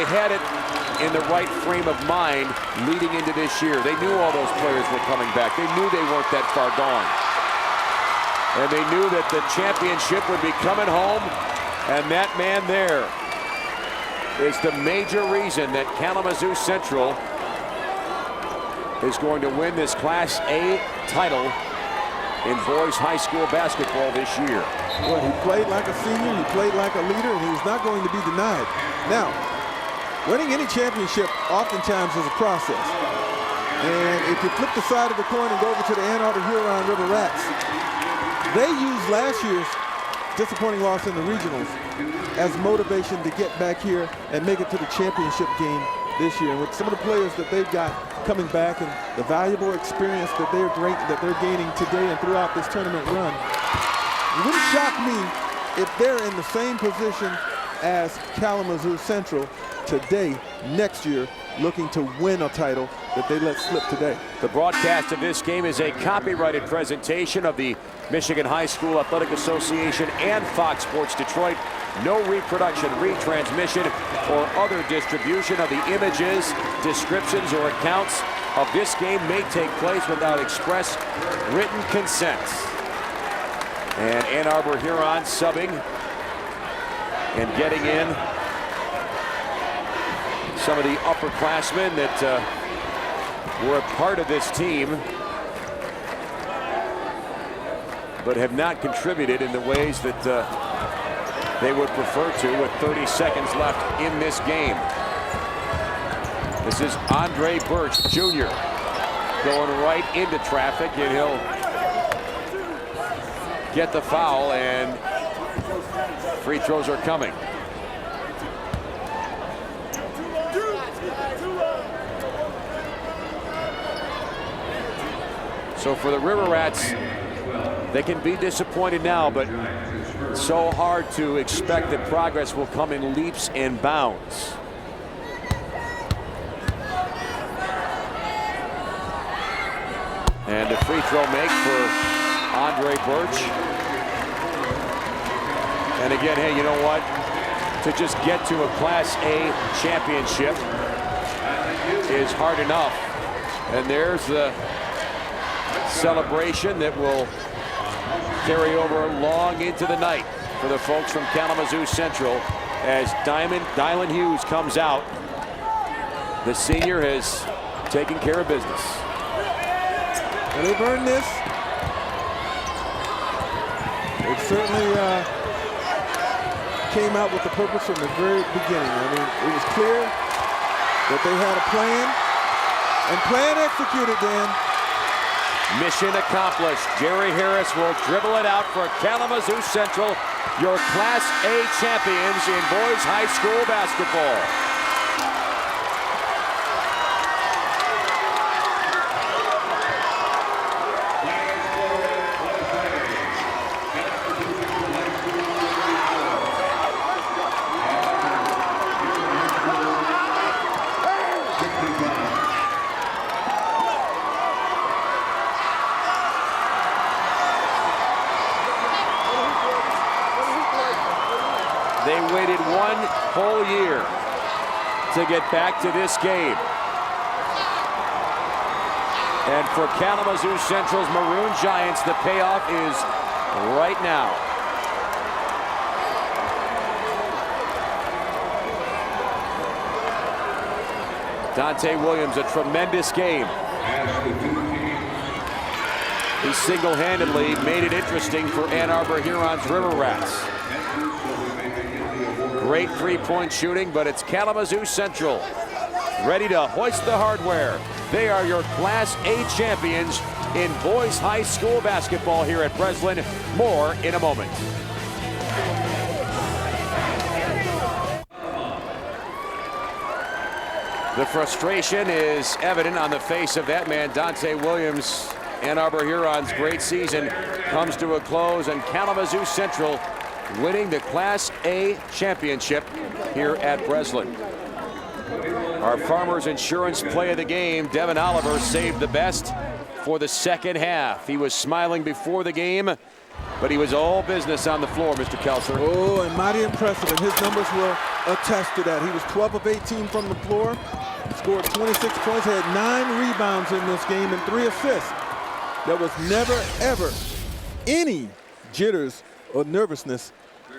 had it in the right frame of mind leading into this year. They knew all those players were coming back. They knew they weren't that far gone. And they knew that the championship would be coming home. And that man there is the major reason that Kalamazoo Central is going to win this Class A title in boys high school basketball this year. Well, he played like a senior, he played like a leader, and he was not going to be denied. Now, winning any championship oftentimes is a process. And if you flip the side of the coin and go over to the Arbor Huron River Rats, they used last year's disappointing loss in the regionals as motivation to get back here and make it to the championship game this year. And with some of the players that they've got coming back and the valuable experience that they're gaining today and throughout this tournament run, it wouldn't shock me if they're in the same position as Kalamazoo Central today, next year, looking to win a title that they let slip today. The broadcast of this game is a copyrighted presentation of the Michigan High School Athletic Association and Fox Sports Detroit. No reproduction, retransmission, or other distribution of the images, descriptions, or accounts of this game may take place without express written consent. And Ann Arbor Huron subbing and getting in some of the upperclassmen that were a part of this team, but have not contributed in the ways that they would prefer to with 30 seconds left in this game. This is Andre Birch Jr. going right into traffic, and he'll get the foul, and free throws are coming. So for the River Rats, they can be disappointed now, but it's so hard to expect that progress will come in leaps and bounds. And a free throw make for Andre Birch. And again, hey, you know what? To just get to a Class A championship is hard enough. And there's the celebration that will carry over long into the night for the folks from Kalamazoo Central as Dylan Hughes comes out. The senior has taken care of business. And they've earned this. It certainly came out with the purpose from the very beginning. I mean, it was clear that they had a plan, and plan executed, Dan. Mission accomplished. Jerry Harris will dribble it out for Kalamazoo Central, your Class A champions in boys high school basketball. They waited one whole year to get back to this game. And for Kalamazoo Central's Maroon Giants, the payoff is right now. Dante Williams, a tremendous game. He single-handedly made it interesting for Ann Arbor Huron's River Rats. Great three-point shooting, but it's Kalamazoo Central ready to hoist the hardware. They are your Class A champions in boys high school basketball here at Breslin. More in a moment. The frustration is evident on the face of that man, Dante Williams. Ann Arbor Huron's great season comes to a close, and Kalamazoo Central winning the Class A championship here at Breslin. Our Farmers Insurance play of the game, Devin Oliver, saved the best for the second half. He was smiling before the game, but he was all business on the floor, Mr. Kelser. Oh, and mighty impressive, and his numbers will attest to that. He was 12 of 18 from the floor, scored 26 points, had 9 rebounds in this game, and 3 assists. There was never, ever any jitters or nervousness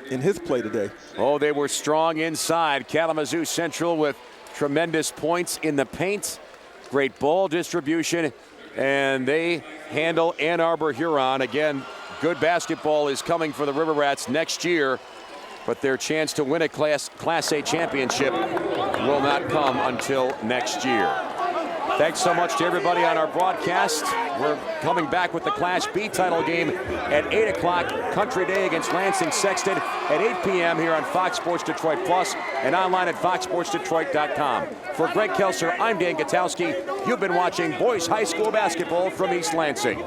in his play today. Oh, they were strong inside. Kalamazoo Central with tremendous points in the paint, great ball distribution, and they handle Ann Arbor Huron. Again, good basketball is coming for the River Rats next year, but their chance to win a Class A championship will not come until next year. Thanks so much to everybody on our broadcast. We're coming back with the Class B title game at 8 o'clock. Country Day against Lansing Sexton at 8 p.m. here on Fox Sports Detroit Plus and online at foxsportsdetroit.com. For Greg Kelser, I'm Dan Gutowski. You've been watching boys high school basketball from East Lansing.